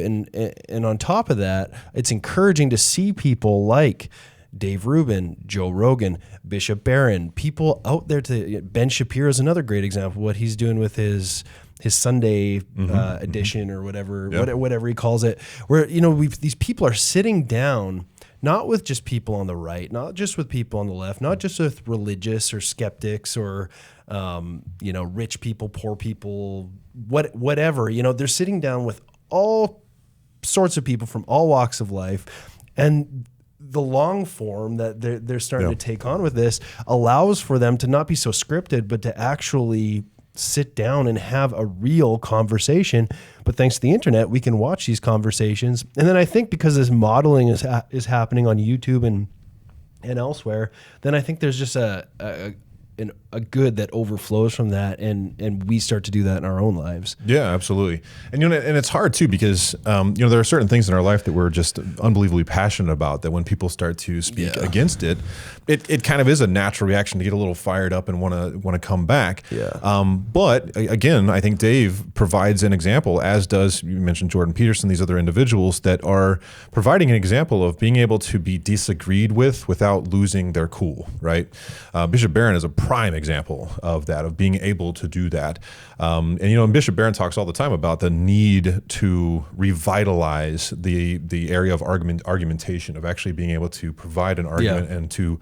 And on top of that, it's encouraging to see people like Dave Rubin, Joe Rogan, Bishop Barron, people out there. Ben Shapiro is another great example. What he's doing with his Sunday edition or whatever he calls it, where these people are sitting down, not with just people on the right, not just with people on the left, not just with religious or skeptics or rich people, poor people, whatever. They're sitting down with all sorts of people from all walks of life, and the long form that they're starting to take on with this allows for them to not be so scripted, but to actually sit down and have a real conversation. But thanks to the internet, we can watch these conversations. And then I think because this modeling is happening on YouTube and elsewhere, then I think there's just an a good that overflows from that, and we start to do that in our own lives. Yeah, absolutely. And and it's hard too because there are certain things in our life that we're just unbelievably passionate about, that when people start to speak against it, it kind of is a natural reaction to get a little fired up and want to come back. Yeah. But again, I think Dave provides an example, as does, you mentioned Jordan Peterson, these other individuals that are providing an example of being able to be disagreed with without losing their cool, right? Bishop Barron is a prime example of that, of being able to do that. And Bishop Barron talks all the time about the need to revitalize the area of argumentation, of actually being able to provide an argument and to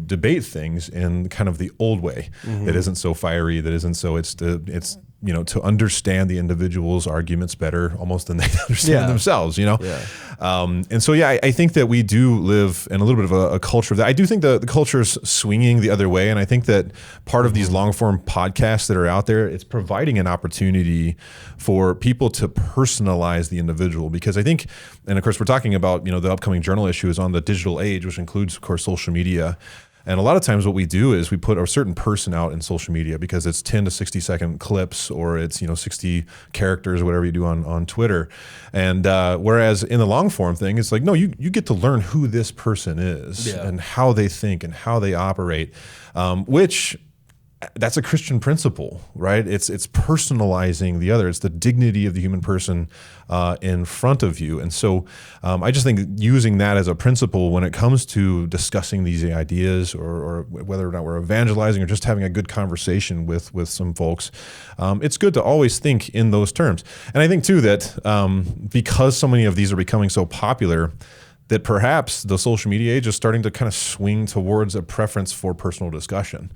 debate things in kind of the old way that isn't so fiery, that isn't so it's to understand the individual's arguments better almost than they understand themselves, And so, I think that we do live in a little bit of a culture of that. I do think the culture is swinging the other way. And I think that part of these long form podcasts that are out there, it's providing an opportunity for people to personalize the individual, because I think, and of course we're talking about, the upcoming journal issue is on the digital age, which includes, of course, social media. And a lot of times what we do is we put a certain person out in social media because it's 10 to 60 second clips, or it's 60 characters or whatever you do on Twitter. And whereas in the long form thing, it's like, no, you get to learn who this person is and how they think and how they operate, which that's a Christian principle, right? It's personalizing the other. It's the dignity of the human person in front of you. And so I just think using that as a principle when it comes to discussing these ideas, or whether or not we're evangelizing or just having a good conversation with some folks, it's good to always think in those terms. And I think too that because so many of these are becoming so popular, that perhaps the social media age is starting to kind of swing towards a preference for personal discussion,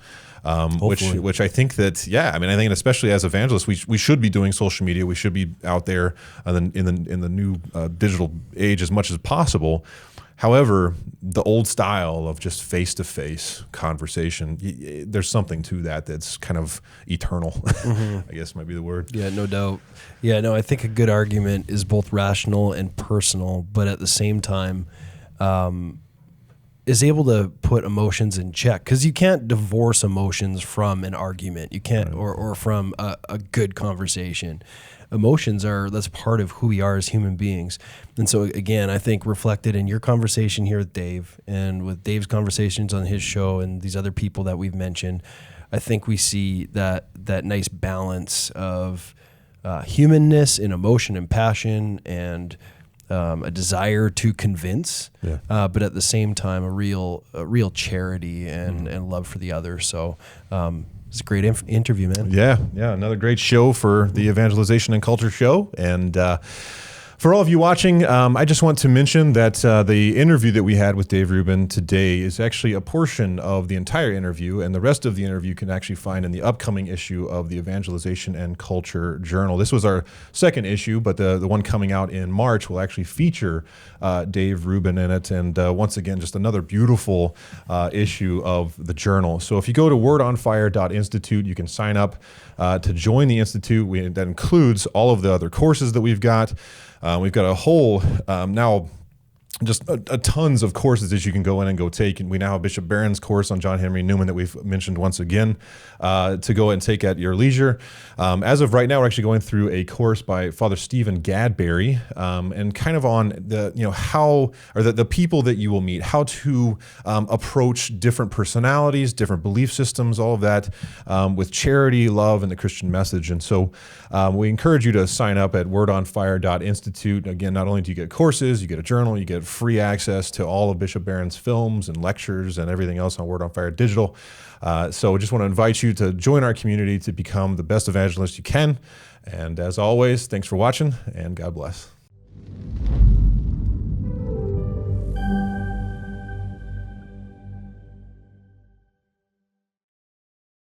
which I think that, I think especially as evangelists, we should be doing social media. We should be out there in the new digital age as much as possible. However, the old style of just face-to-face conversation, there's something to that that's kind of eternal, I guess might be the word. Yeah, no doubt. Yeah, no, I think a good argument is both rational and personal, but at the same time is able to put emotions in check, because you can't divorce emotions from an argument. You can't, or from a good conversation. Emotions that's part of who we are as human beings. And so again, I think reflected in your conversation here with Dave, and with Dave's conversations on his show, and these other people that we've mentioned, I think we see that nice balance of humanness and emotion and passion, and a desire to convince, but at the same time a real charity and love for the other. So it's a great interview, man. Yeah, another great show for the Evangelization and Culture Show. And for all of you watching, I just want to mention that the interview that we had with Dave Rubin today is actually a portion of the entire interview, and the rest of the interview you can actually find in the upcoming issue of the Evangelization and Culture Journal. This was our second issue, but the one coming out in March will actually feature Dave Rubin in it, and once again, just another beautiful issue of the journal. So if you go to wordonfire.institute, you can sign up to join the Institute. That includes all of the other courses that we've got. We've got a whole now just tons of courses that you can go in and go take. And we now have Bishop Barron's course on John Henry Newman that we've mentioned once again to go and take at your leisure. As of right now, we're actually going through a course by Father Stephen Gadberry, and kind of on the, how, or the people that you will meet, how to approach different personalities, different belief systems, all of that with charity, love, and the Christian message. And so we encourage you to sign up at wordonfire.institute. Again, not only do you get courses, you get a journal, you get free access to all of Bishop Barron's films and lectures and everything else on Word on Fire Digital. So we just want to invite you to join our community to become the best evangelist you can. And as always, thanks for watching, and God bless.